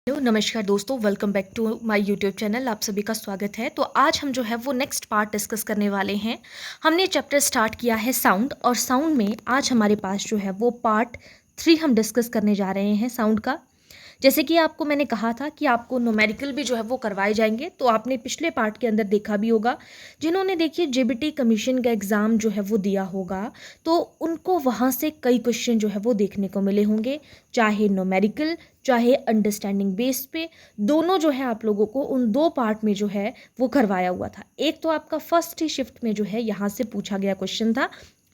Hello नमस्कार दोस्तों, welcome back to my YouTube channel. आप सभी का स्वागत है। तो आज हम जो है वो नेक्स्ट पार्ट डिस्कस करने वाले हैं। हमने चैप्टर स्टार्ट किया है साउंड, और साउंड में आज हमारे पास जो है वो पार्ट 3 हम डिस्कस करने जा रहे हैं साउंड का। जैसे कि आपको मैंने कहा था कि आपको न्यूमेरिकल भी जो है वो करवाए जाएंगे, तो आपने पिछले पार्ट के अंदर देखा भी होगा। जिन्होंने देखिए जेबीटी कमीशन का एग्ज़ाम जो है वो दिया होगा, तो उनको वहाँ से कई क्वेश्चन जो है वो देखने को मिले होंगे, चाहे न्यूमेरिकल चाहे अंडरस्टैंडिंग बेस पे। दोनों जो है आप लोगों को उन दो पार्ट में जो है वो करवाया हुआ था। एक तो आपका फर्स्ट ही शिफ्ट में जो है यहाँ से पूछा गया क्वेश्चन था,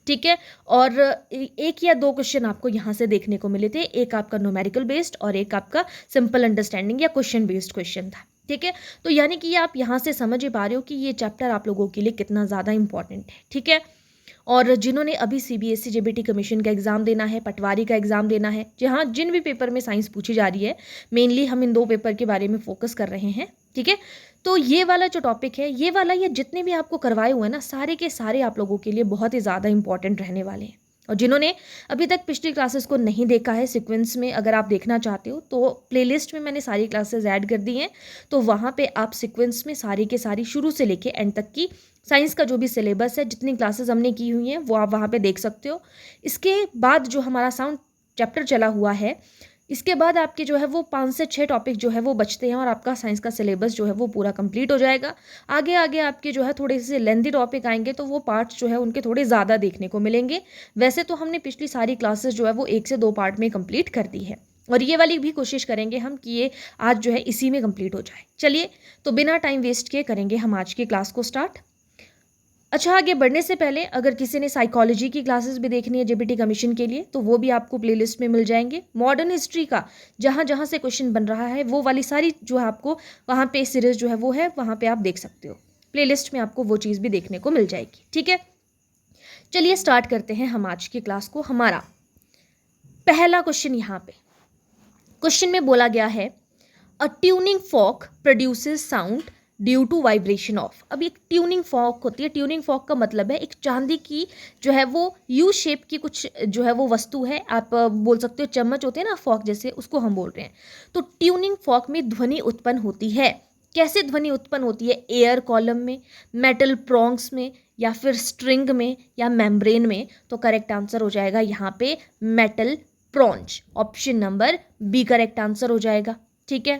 ठीक है। और एक या दो क्वेश्चन आपको यहाँ से देखने को मिले थे, एक आपका न्यूमेरिकल बेस्ड और एक आपका सिंपल अंडरस्टैंडिंग या क्वेश्चन बेस्ड क्वेश्चन था, ठीक है। तो यानी कि आप यहाँ से समझ ही पा रहे हो कि ये चैप्टर आप लोगों के लिए कितना ज़्यादा इंपॉर्टेंट है, ठीक है। और जिन्होंने अभी सीबीएसई जेबीटी कमीशन का एग्ज़ाम देना है, पटवारी का एग्ज़ाम देना है, जहाँ जिन भी पेपर में साइंस पूछी जा रही है, मेनली हम इन दो पेपर के बारे में फोकस कर रहे हैं, ठीक है। तो ये वाला जो टॉपिक है, ये वाला या जितने भी आपको करवाए हुए हैं ना, सारे के सारे आप लोगों के लिए बहुत ही ज़्यादा इंपॉर्टेंट रहने वाले हैं। और जिन्होंने अभी तक पिछली क्लासेस को नहीं देखा है सीक्वेंस में, अगर आप देखना चाहते हो तो प्लेलिस्ट में मैंने सारी क्लासेस ऐड कर दी हैं, तो वहाँ पे आप सीक्वेंस में सारी के सारी शुरू से लेके एंड तक की साइंस का जो भी सिलेबस है, जितनी क्लासेस हमने की हुई हैं, वो आप वहाँ पे देख सकते हो। इसके बाद जो हमारा साउंड चैप्टर चला हुआ है, इसके बाद आपके जो है वो 5 से 6 टॉपिक जो है वो बचते हैं, और आपका साइंस का सिलेबस जो है वो पूरा कंप्लीट हो जाएगा। आगे आगे आपके जो है थोड़े से लेंथी टॉपिक आएंगे, तो वो पार्ट्स जो है उनके थोड़े ज़्यादा देखने को मिलेंगे। वैसे तो हमने पिछली सारी क्लासेस जो है वो 1 से 2 पार्ट में कंप्लीट कर दी है, और ये वाली भी कोशिश करेंगे हम कि ये आज जो है इसी में कंप्लीट हो जाए। चलिए, तो बिना टाइम वेस्ट किए करेंगे हम आज की क्लास को स्टार्ट। अच्छा, आगे बढ़ने से पहले अगर किसी ने साइकोलॉजी की क्लासेस भी देखनी है जेबीटी कमीशन के लिए, तो वो भी आपको प्लेलिस्ट में मिल जाएंगे। मॉडर्न हिस्ट्री का जहाँ जहाँ से क्वेश्चन बन रहा है, वो वाली सारी जो है आपको वहाँ पे सीरीज जो है वो है, वहाँ पे आप देख सकते हो। प्लेलिस्ट में आपको वो चीज़ भी देखने को मिल जाएगी, ठीक है। चलिए स्टार्ट करते हैं हम आज की क्लास को। हमारा पहला क्वेश्चन यहाँ पे, क्वेश्चन में बोला गया है, a tuning fork produces sound due to vibration of. अब एक ट्यूनिंग फॉर्क होती है, ट्यूनिंग फॉर्क का मतलब है एक चांदी की जो है वो यू शेप की कुछ जो है वो वस्तु है। आप बोल सकते हो चम्मच होते हैं ना फॉर्क जैसे, उसको हम बोल रहे हैं। तो ट्यूनिंग फॉर्क में ध्वनि उत्पन्न होती है। कैसे ध्वनि उत्पन्न होती है? एयर कॉलम में, मेटल प्रोंग्स में, या फिर स्ट्रिंग में, या मेम्ब्रेन में। तो करेक्ट आंसर हो जाएगा यहाँ पे metal prongs. Option number B correct answer हो जाएगा, ठीक है।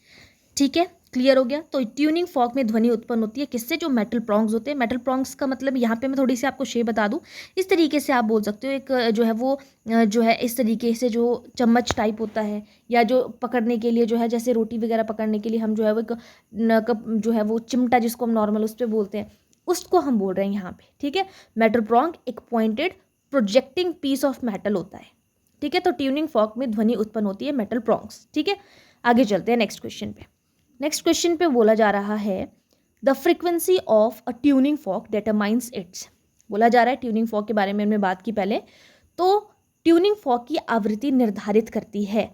ठीक है, क्लियर हो गया। तो ट्यूनिंग फॉर्क में ध्वनि उत्पन्न होती है किससे? जो मेटल प्रोंग्स होते हैं। मेटल प्रोंग्स का मतलब यहाँ पे मैं थोड़ी सी आपको शेप बता दूँ, इस तरीके से आप बोल सकते हो। एक जो है वो जो है इस तरीके से जो चम्मच टाइप होता है, या जो पकड़ने के लिए जो है, जैसे रोटी वगैरह पकड़ने के लिए हम जो है वो एक कप जो है वो चिमटा जिसको हम नॉर्मल उस पर बोलते हैं, उसको हम बोल रहे हैं यहाँ पे, ठीक है। मेटल प्रोंग एक pointed projecting piece of metal होता है, ठीक है। तो ट्यूनिंग फॉर्क में ध्वनि उत्पन्न होती है मेटल प्रोंग्स, ठीक है। आगे चलते हैं नेक्स्ट क्वेश्चन पे। नेक्स्ट क्वेश्चन पे बोला जा रहा है, the frequency of a tuning fork determines it's. बोला जा रहा है, ट्यूनिंग फॉर्क के बारे में हमने बात की पहले, तो ट्यूनिंग फॉर्क की आवृत्ति निर्धारित करती है।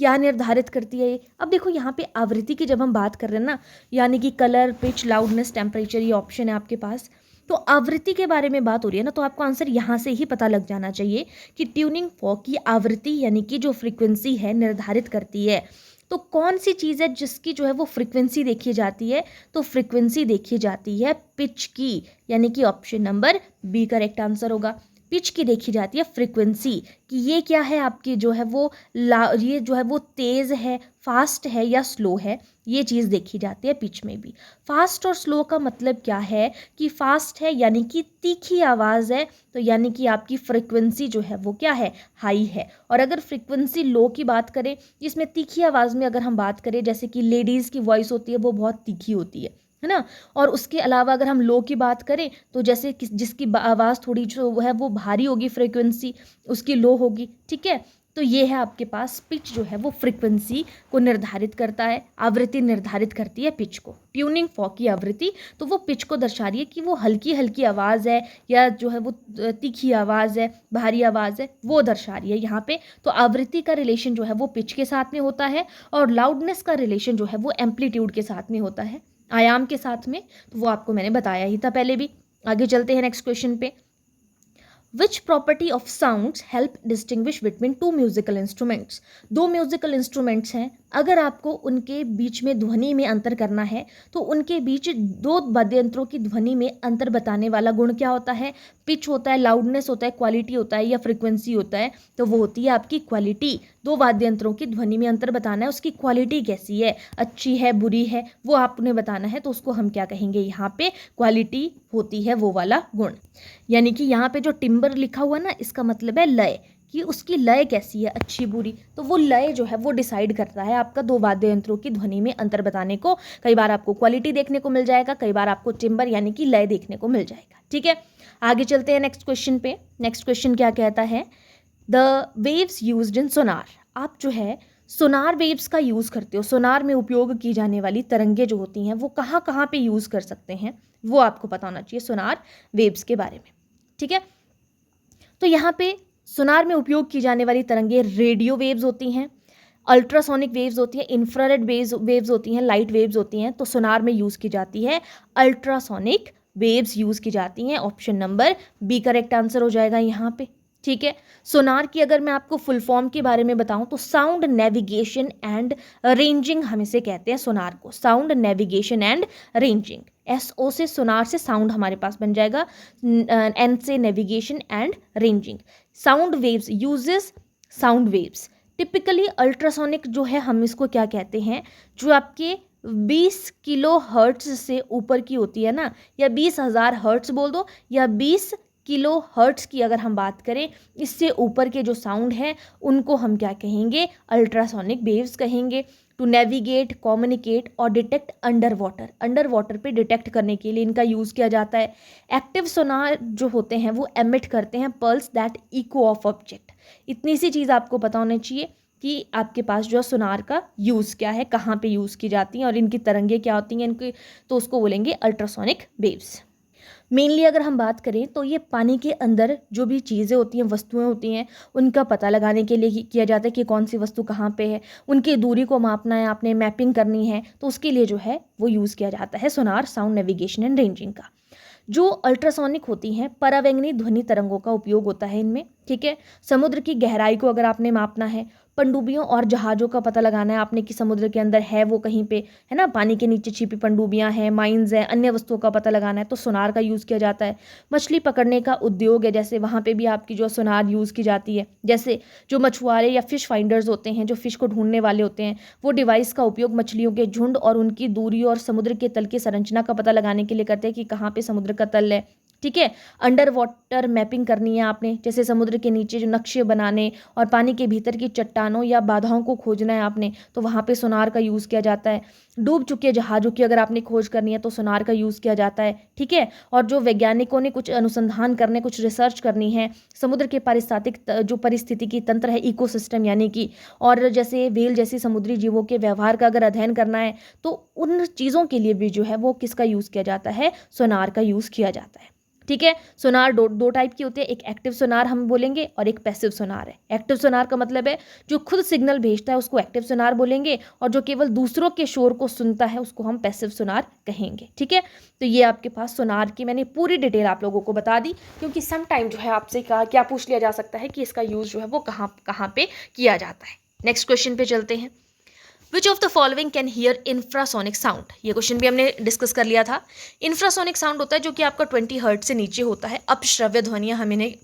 क्या निर्धारित करती है? अब देखो यहाँ पे आवृत्ति की जब हम बात कर रहे हैं ना, यानी कि कलर, पिच, लाउडनेस, टेम्परेचर, ये ऑप्शन है आपके पास। तो आवृत्ति के बारे में बात हो रही है ना, तो आपको आंसर यहाँ से ही पता लग जाना चाहिए कि ट्यूनिंग फॉर्क की आवृत्ति यानी कि जो फ्रीक्वेंसी है निर्धारित करती है। तो कौन सी चीज़ है जिसकी जो है वो फ्रीक्वेंसी देखी जाती है? तो फ्रीक्वेंसी देखी जाती है पिच की, यानी कि option number B correct answer होगा। पिच की देखी जाती है फ्रीक्वेंसी, कि ये क्या है आपकी जो है वो ये जो है वो तेज़ है, फास्ट है, या स्लो है। ये चीज़ देखी जाती है पिच में भी। फास्ट और स्लो का मतलब क्या है? कि फास्ट है यानी कि तीखी आवाज़ है, तो यानी कि आपकी फ्रीक्वेंसी जो है वो क्या है? हाई है। और अगर फ्रीक्वेंसी लो की बात करें, जिसमें तीखी आवाज़ में अगर हम बात करें, जैसे कि लेडीज़ की वॉइस होती है वो बहुत तीखी होती है ना। और उसके अलावा अगर हम लो की बात करें, तो जैसे जिसकी आवाज़ थोड़ी जो है वो भारी होगी, फ्रीक्वेंसी उसकी लो होगी, ठीक है। तो ये है आपके पास पिच जो है वो फ्रीक्वेंसी को निर्धारित करता है, आवृत्ति निर्धारित करती है पिच को। ट्यूनिंग फॉर्क की आवृत्ति तो वो पिच को दर्शा रही है कि वो हल्की हल्की आवाज़ है, या जो है वो तीखी आवाज़ है, भारी आवाज़ है, वो दर्शा रही है यहाँ पे। तो आवृत्ति का रिलेशन जो है वो पिच के साथ में होता है, और लाउडनेस का रिलेशन जो है वो एम्पलीट्यूड के साथ में होता है, आयाम के साथ में। तो वो आपको मैंने बताया ही था पहले भी। आगे चलते हैं नेक्स्ट क्वेश्चन पे। विच property of sounds help distinguish between two musical instruments. दो म्यूजिकल इंस्ट्रूमेंट्स हैं, अगर आपको उनके बीच में ध्वनि में अंतर करना है तो उनके बीच दो वाद्य यंत्रों की ध्वनि में अंतर बताने वाला गुण क्या होता है? पिच होता है, लाउडनेस होता है, क्वालिटी होता है या फ्रीक्वेंसी होता है? तो वो होती है आपकी क्वालिटी। दो वाद्य यंत्रों की ध्वनि में अंतर बताना है, उसकी क्वालिटी कैसी है, अच्छी है, बुरी है, वो आपने बताना है, तो उसको हम क्या कहेंगे? यहाँ पे क्वालिटी होती है वो वाला गुण। यानी कि यहाँ पे जो टिम्बर लिखा हुआ ना, इसका मतलब है लय, कि उसकी लय कैसी है, अच्छी बुरी। तो वो लय जो है वो डिसाइड करता है आपका दो वाद्य यंत्रों की ध्वनि में अंतर बताने को। कई बार आपको क्वालिटी देखने को मिल जाएगा, कई बार आपको टिम्बर यानी कि लय देखने को मिल जाएगा। ठीक है, आगे चलते हैं नेक्स्ट क्वेश्चन पे। नेक्स्ट क्वेश्चन क्या कहता है? द वेव्स यूज्ड इन सोनार। आप जो है सोनार वेव्स का यूज़ करते हो, सोनार में उपयोग की जाने वाली तरंगे जो होती हैं वो कहाँ कहाँ पे यूज़ कर सकते हैं, वो आपको पता होना चाहिए सोनार वेव्स के बारे में। ठीक है, तो यहाँ पे सोनार में उपयोग की जाने वाली तरंगे रेडियो वेव्स होती हैं, अल्ट्रासोनिक वेव्स होती हैं, इंफ्रारेड वेव्स होती हैं, लाइट वेव्स होती हैं। तो सोनार में यूज़ की जाती है अल्ट्रासोनिक वेव्स यूज़ की जाती हैं। Option number B correct answer हो जाएगा यहाँ पे। ठीक है, सोनार की अगर मैं आपको फुल फॉर्म के बारे में बताऊं तो साउंड नेविगेशन एंड रेंजिंग हम इसे कहते हैं सोनार को, sound navigation and ranging. SO से सोनार से साउंड हमारे पास बन जाएगा, N से navigation and ranging. Sound waves uses sound waves typically ultrasonic जो है हम इसको क्या कहते हैं, जो आपके 20 किलो हर्ट्ज से ऊपर की होती है ना, या 20,000 हर्ट्ज बोल दो, या 20 किलो हर्ट्ज की अगर हम बात करें, इससे ऊपर के जो साउंड है उनको हम क्या कहेंगे? अल्ट्रासोनिक वेव्स कहेंगे। टू नेविगेट, कम्युनिकेट और detect under water, under water पे डिटेक्ट करने के लिए इनका यूज़ किया जाता है। एक्टिव सोनार जो होते हैं वो एमिट करते हैं pulse that eco of object. इतनी सी चीज़ आपको पता होनी चाहिए कि आपके पास जो सोनार का यूज़ क्या है, कहाँ पे यूज़ की जाती हैं और इनकी तरंगे क्या होती हैं इनकी, तो उसको बोलेंगे अल्ट्रासोनिक वेव्स। मेनली अगर हम बात करें तो ये पानी के अंदर जो भी चीज़ें होती हैं, वस्तुएं होती हैं, उनका पता लगाने के लिए किया जाता है कि कौन सी वस्तु कहाँ पे है, उनकी दूरी को मापना है, आपने मैपिंग करनी है, तो उसके लिए जो है वो यूज़ किया जाता है सोनार, साउंड नेविगेशन एंड रेंजिंग का। जो अल्ट्रासोनिक होती हैं परावैंगनी ध्वनि तरंगों का उपयोग होता है इनमें। ठीक है, समुद्र की गहराई को अगर आपने मापना है, पनडुब्बियों और जहाज़ों का पता लगाना है आपने कि समुद्र के अंदर है वो कहीं पे, है ना, पानी के नीचे छिपी पनडुब्बियां हैं, माइंस हैं, अन्य वस्तुओं का पता लगाना है तो सोनार का यूज़ किया जाता है। मछली पकड़ने का उद्योग है, जैसे वहाँ पे भी आपकी जो सोनार यूज़ की जाती है। जैसे जो मछुआरे या फिश फाइंडर्स होते हैं, जो फिश को ढूंढने वाले होते हैं, वो डिवाइस का उपयोग मछलियों के झुंड और उनकी दूरी और समुद्र के तल की संरचना का पता लगाने के लिए करते हैं कि कहाँ पे समुद्र का तल है। ठीक है, अंडर वाटर मैपिंग करनी है आपने, जैसे समुद्र के नीचे जो नक्शे बनाने और पानी के भीतर की चट्टानों या बाधाओं को खोजना है आपने, तो वहाँ पे सोनार का यूज़ किया जाता है। डूब चुके जहाज़ों की अगर आपने खोज करनी है तो सोनार का यूज़ किया जाता है। ठीक है, और जो वैज्ञानिकों ने कुछ अनुसंधान करने, कुछ रिसर्च करनी है, समुद्र के पारिस्थितिक जो परिस्थितिकी तंत्र है, इकोसिस्टम यानी कि, और जैसे व्हेल जैसी समुद्री जीवों के व्यवहार का अगर अध्ययन करना है, तो उन चीज़ों के लिए भी जो है वो किसका यूज़ किया जाता है? सोनार का यूज़ किया जाता है। ठीक है, सोनार दो टाइप की होती है, एक एक्टिव सोनार हम बोलेंगे और एक पैसिव सोनार है। एक्टिव सोनार का मतलब है जो खुद सिग्नल भेजता है उसको एक्टिव सोनार बोलेंगे, और जो केवल दूसरों के शोर को सुनता है उसको हम पैसिव सोनार कहेंगे। ठीक है, तो ये आपके पास सोनार की मैंने पूरी डिटेल आप लोगों को बता दी, क्योंकि सम टाइम जो है आपसे क्या पूछ लिया जा सकता है कि इसका यूज़ जो है वो कहाँ पे किया जाता है। नेक्स्ट क्वेश्चन पे चलते हैं। विच of the following can hear infrasonic sound? ये क्वेश्चन भी हमने डिस्कस कर लिया था। इंफ्रासोनिक साउंड होता है जो कि आपका 20 हर्ट्ज से नीचे होता है, अपश्रव्य ध्वनियाँ हम इन्हें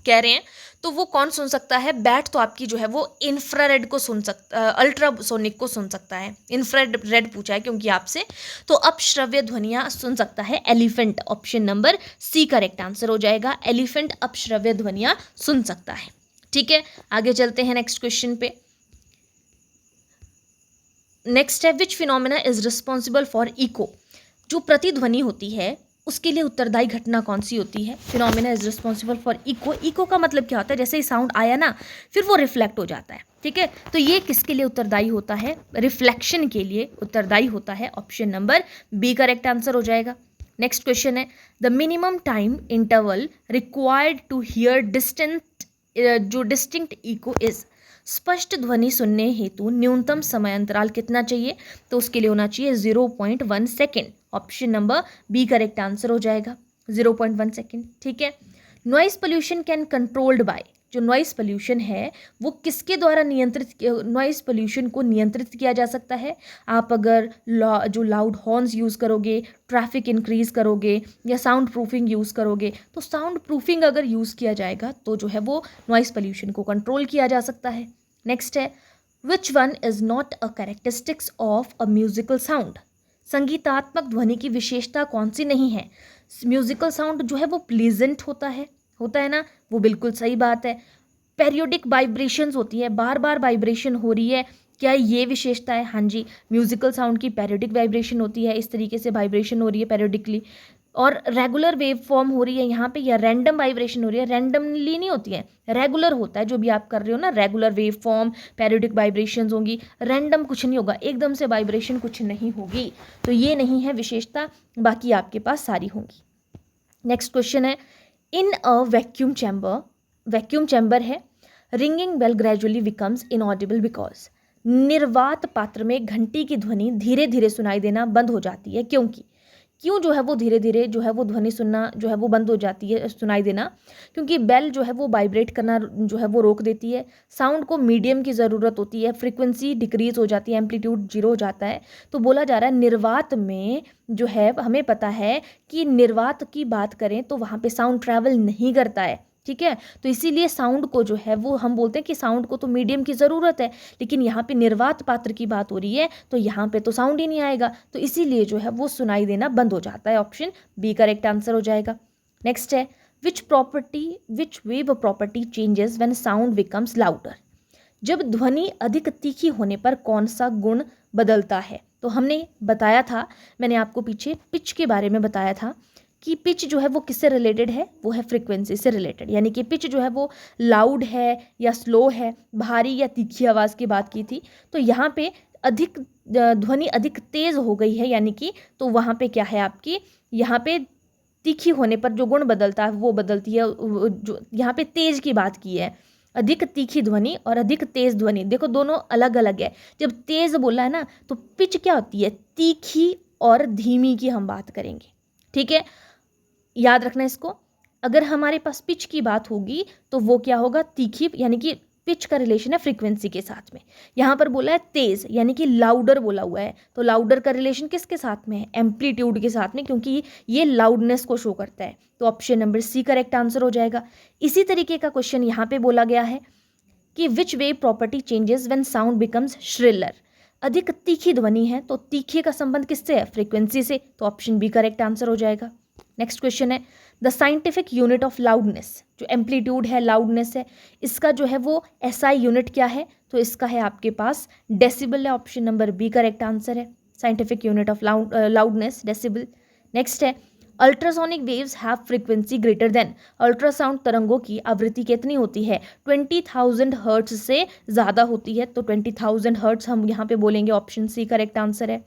कह रहे हैं। तो वो कौन सुन सकता है? बैट तो आपकी जो है वो इंफ्रारेड को सुन सकता, अल्ट्रासोनिक को सुन सकता है। इंफ्रारेड पूछा है क्योंकि आपसे, तो अपश्रव्य ध्वनियाँ सुन सकता है elephant. Option number C correct answer हो जाएगा, एलिफेंट अपश्रव्य ध्वनियाँ सुन सकता है। ठीक है, आगे चलते हैं नेक्स्ट क्वेश्चन पे। नेक्स्ट है which phenomena is responsible for echo? जो प्रतिध्वनि होती है उसके लिए उत्तरदायी घटना कौन सी होती है? Phenomena is responsible for echo. Echo का मतलब क्या होता है? जैसे ही साउंड आया ना, फिर वो रिफ्लेक्ट हो जाता है। ठीक है, तो ये किसके लिए उत्तरदायी होता है? रिफ्लेक्शन के लिए उत्तरदायी होता है। Option number B correct answer हो जाएगा। नेक्स्ट क्वेश्चन है the minimum time interval required to hear distinct echo is? स्पष्ट ध्वनि सुनने हेतु न्यूनतम समय अंतराल कितना चाहिए? तो उसके लिए होना चाहिए 0.1 second. Option number B correct answer हो जाएगा, 0.1 सेकेंड। ठीक है, noise pollution can controlled by? जो नॉइस पोल्यूशन है वो किसके द्वारा नॉइस पोल्यूशन को नियंत्रित किया जा सकता है? आप अगर जो लाउड हॉर्न्स यूज़ करोगे, ट्रैफिक इंक्रीज़ करोगे या साउंड प्रूफिंग यूज़ करोगे, तो साउंड प्रूफिंग अगर यूज़ किया जाएगा तो जो है वो नॉइस पोल्यूशन को कंट्रोल किया जा सकता है। नेक्स्ट है, which one is not a characteristics of a musical sound? संगीतात्मक ध्वनि की विशेषता कौन सी नहीं है? म्यूजिकल साउंड जो है वो प्लीजेंट होता है ना, वो बिल्कुल सही बात है। पेरियोडिक वाइब्रेशंस होती है, बार बार वाइब्रेशन हो रही है, क्या ये विशेषता है? हाँ जी, म्यूजिकल साउंड की पेरियोडिक वाइब्रेशन होती है, इस तरीके से वाइब्रेशन हो रही है पेरियोडिकली। और रेगुलर वेव फॉर्म हो रही है यहाँ पे, या रैंडम वाइब्रेशन हो रही है? रैंडमली नहीं होती है, रेगुलर होता है जो भी आप कर रहे हो ना, regular wave form, periodic vibrations होंगी, रैंडम कुछ नहीं होगा, एकदम से वाइब्रेशन कुछ नहीं होगी। तो ये नहीं है विशेषता, बाकी आपके पास सारी होंगी। नेक्स्ट क्वेश्चन है, इन अ वैक्यूम चैम्बर है, ringing bell gradually becomes inaudible because. निर्वात पात्र में घंटी की ध्वनि धीरे धीरे सुनाई देना बंद हो जाती है, क्यों जो है वो धीरे धीरे जो है वो ध्वनि सुनना जो है वो बंद हो जाती है, सुनाई देना? क्योंकि बेल जो है वो वाइब्रेट करना जो है वो रोक देती है, साउंड को मीडियम की ज़रूरत होती है, फ्रीक्वेंसी डिक्रीज हो जाती है, एम्पलीट्यूड जीरो हो जाता है। तो बोला जा रहा है निर्वात में जो है, हमें पता है कि निर्वात की बात करें तो वहाँ पे साउंड ट्रैवल नहीं करता है, ठीक है? तो इसीलिए साउंड को जो है वो हम बोलते हैं कि साउंड को तो मीडियम की ज़रूरत है, लेकिन यहाँ पे निर्वात पात्र की बात हो रही है तो यहाँ पे तो साउंड ही नहीं आएगा, तो इसीलिए जो है वो सुनाई देना बंद हो जाता है। ऑप्शन बी करेक्ट आंसर हो जाएगा। नेक्स्ट है, which wave property changes when sound becomes louder? जब ध्वनि अधिक तीखी होने पर कौन सा गुण बदलता है? तो हमने बताया था, मैंने आपको पीछे पिच के बारे में बताया था कि पिच जो है वो किससे रिलेटेड है, वो है फ्रीक्वेंसी से रिलेटेड, यानी कि पिच जो है वो लाउड है या स्लो है, भारी या तीखी आवाज़ की बात की थी। तो यहाँ पे अधिक ध्वनि अधिक तेज़ हो गई है, यानी कि तो वहाँ पे क्या है आपकी, यहाँ पे तीखी होने पर जो गुण बदलता है वो बदलती है, जो यहाँ पे तेज़ की बात की है, अधिक तीखी ध्वनि और अधिक तेज़ ध्वनि, देखो दोनों अलग अलग है। जब तेज़ बोला है ना तो पिच क्या होती है, तीखी और धीमी की हम बात करेंगे, ठीक है? याद रखना इसको, अगर हमारे पास पिच की बात होगी तो वो क्या होगा, तीखी, यानी कि पिच का रिलेशन है फ्रीक्वेंसी के साथ में। यहाँ पर बोला है तेज, यानी कि लाउडर बोला हुआ है, तो लाउडर का रिलेशन किसके साथ में है, एम्पलीट्यूड के साथ में, क्योंकि ये लाउडनेस को शो करता है। तो option number C correct answer हो जाएगा। इसी तरीके का क्वेश्चन यहाँ पे बोला गया है कि which wave property changes when sound becomes shriller? अधिक तीखी ध्वनि है तो तीखे का संबंध किससे है, फ्रीक्वेंसी से, तो ऑप्शन बी करेक्ट आंसर हो जाएगा। नेक्स्ट क्वेश्चन है, the scientific unit of loudness, जो एम्पलीट्यूड है, लाउडनेस है, इसका जो है वो एसआई यूनिट क्या है? तो इसका है आपके पास डेसिबल है, option number B correct answer है। Scientific unit of loudness decibel. Next है, ultrasonic waves have frequency greater than, ultrasound तरंगों की आवृत्ति कितनी होती है, 20,000 हर्ट्ज से ज़्यादा होती है, तो 20,000 हर्ट्ज हम यहाँ पे बोलेंगे, ऑप्शन सी करेक्ट आंसर है।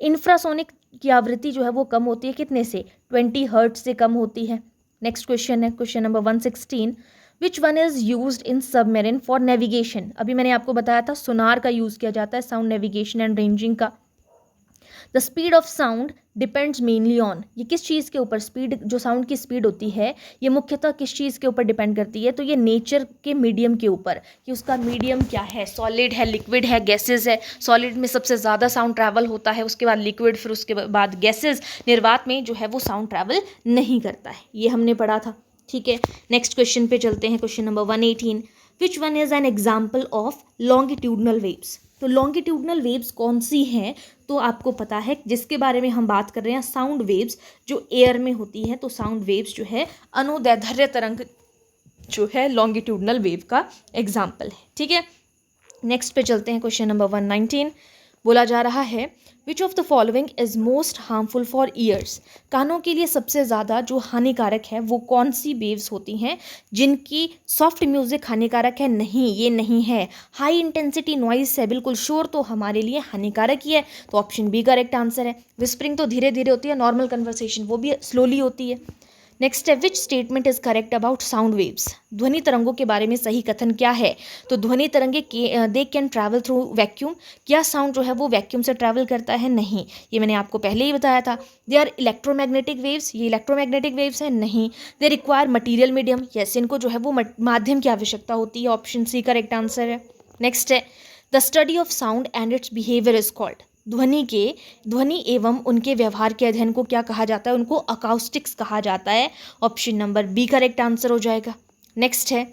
इंफ्रासोनिक की आवृत्ति जो है वो कम होती है कितने से, 20 हर्ट्ज से कम होती है। नेक्स्ट क्वेश्चन है question number 116, which one is used in submarine for navigation? अभी मैंने आपको बताया था सोनार का यूज़ किया जाता है साउंड नेविगेशन एंड रेंजिंग का। The speed of sound depends mainly on, ये किस चीज़ के ऊपर, स्पीड जो साउंड की स्पीड होती है ये मुख्यतः किस चीज़ के ऊपर डिपेंड करती है? तो ये नेचर के मीडियम के ऊपर, कि उसका मीडियम क्या है, सॉलिड है, लिक्विड है, गैसेज है। सॉलिड में सबसे ज़्यादा साउंड ट्रैवल होता है, उसके बाद लिक्विड, फिर उसके बाद गैसेज। निर्वात में जो है वो साउंड ट्रैवल नहीं करता है, ये हमने पढ़ा था, ठीक है। नेक्स्ट क्वेश्चन पे चलते हैं, question number 118, which one is an example of longitudinal waves? तो लॉन्गिट्यूडनल वेव्स कौन सी हैं? तो आपको पता है जिसके बारे में हम बात कर रहे हैं, साउंड वेव्स जो एयर में होती है, तो साउंड वेव्स जो है अनुदैर्ध्य तरंग जो है लॉन्गिट्यूडनल वेव का एग्जाम्पल है, ठीक है। नेक्स्ट पे चलते हैं, क्वेश्चन नंबर 119 बोला जा रहा है, which of the following is most harmful for years? कानों के लिए सबसे ज़्यादा जो हानिकारक है वो कौन सी वेव्स होती हैं जिनकी सॉफ्ट म्यूज़िक हानिकारक है? नहीं, ये नहीं है। हाई इंटेंसिटी नॉइस है, बिल्कुल शोर तो हमारे लिए हानिकारक ही है, तो ऑप्शन बी करेक्ट आंसर है। विस्परिंग तो धीरे धीरे होती है, नॉर्मल कन्वर्सेशन वो भी स्लोली होती है। नेक्स्ट है which statement is correct about sound waves. ध्वनि तरंगों के बारे में सही कथन क्या है? तो ध्वनि तरंगे they can travel through vacuum. क्या साउंड जो है वो वैक्यूम से ट्रैवल करता है? नहीं, ये मैंने आपको पहले ही बताया था। दे आर इलेक्ट्रोमैग्नेटिक वेव्स, ये इलेक्ट्रोमैग्नेटिक वेव्स है? नहीं। They require material medium, yes, इनको जो है वो माध्यम की आवश्यकता होती है। ऑप्शन सी करेक्ट आंसर है। नेक्स्ट है the study of sound and it's behaviour is called. ध्वनि एवं उनके व्यवहार के अध्ययन को क्या कहा जाता है? उनको अकाउस्टिक्स कहा जाता है। Option number B correct answer हो जाएगा। नेक्स्ट है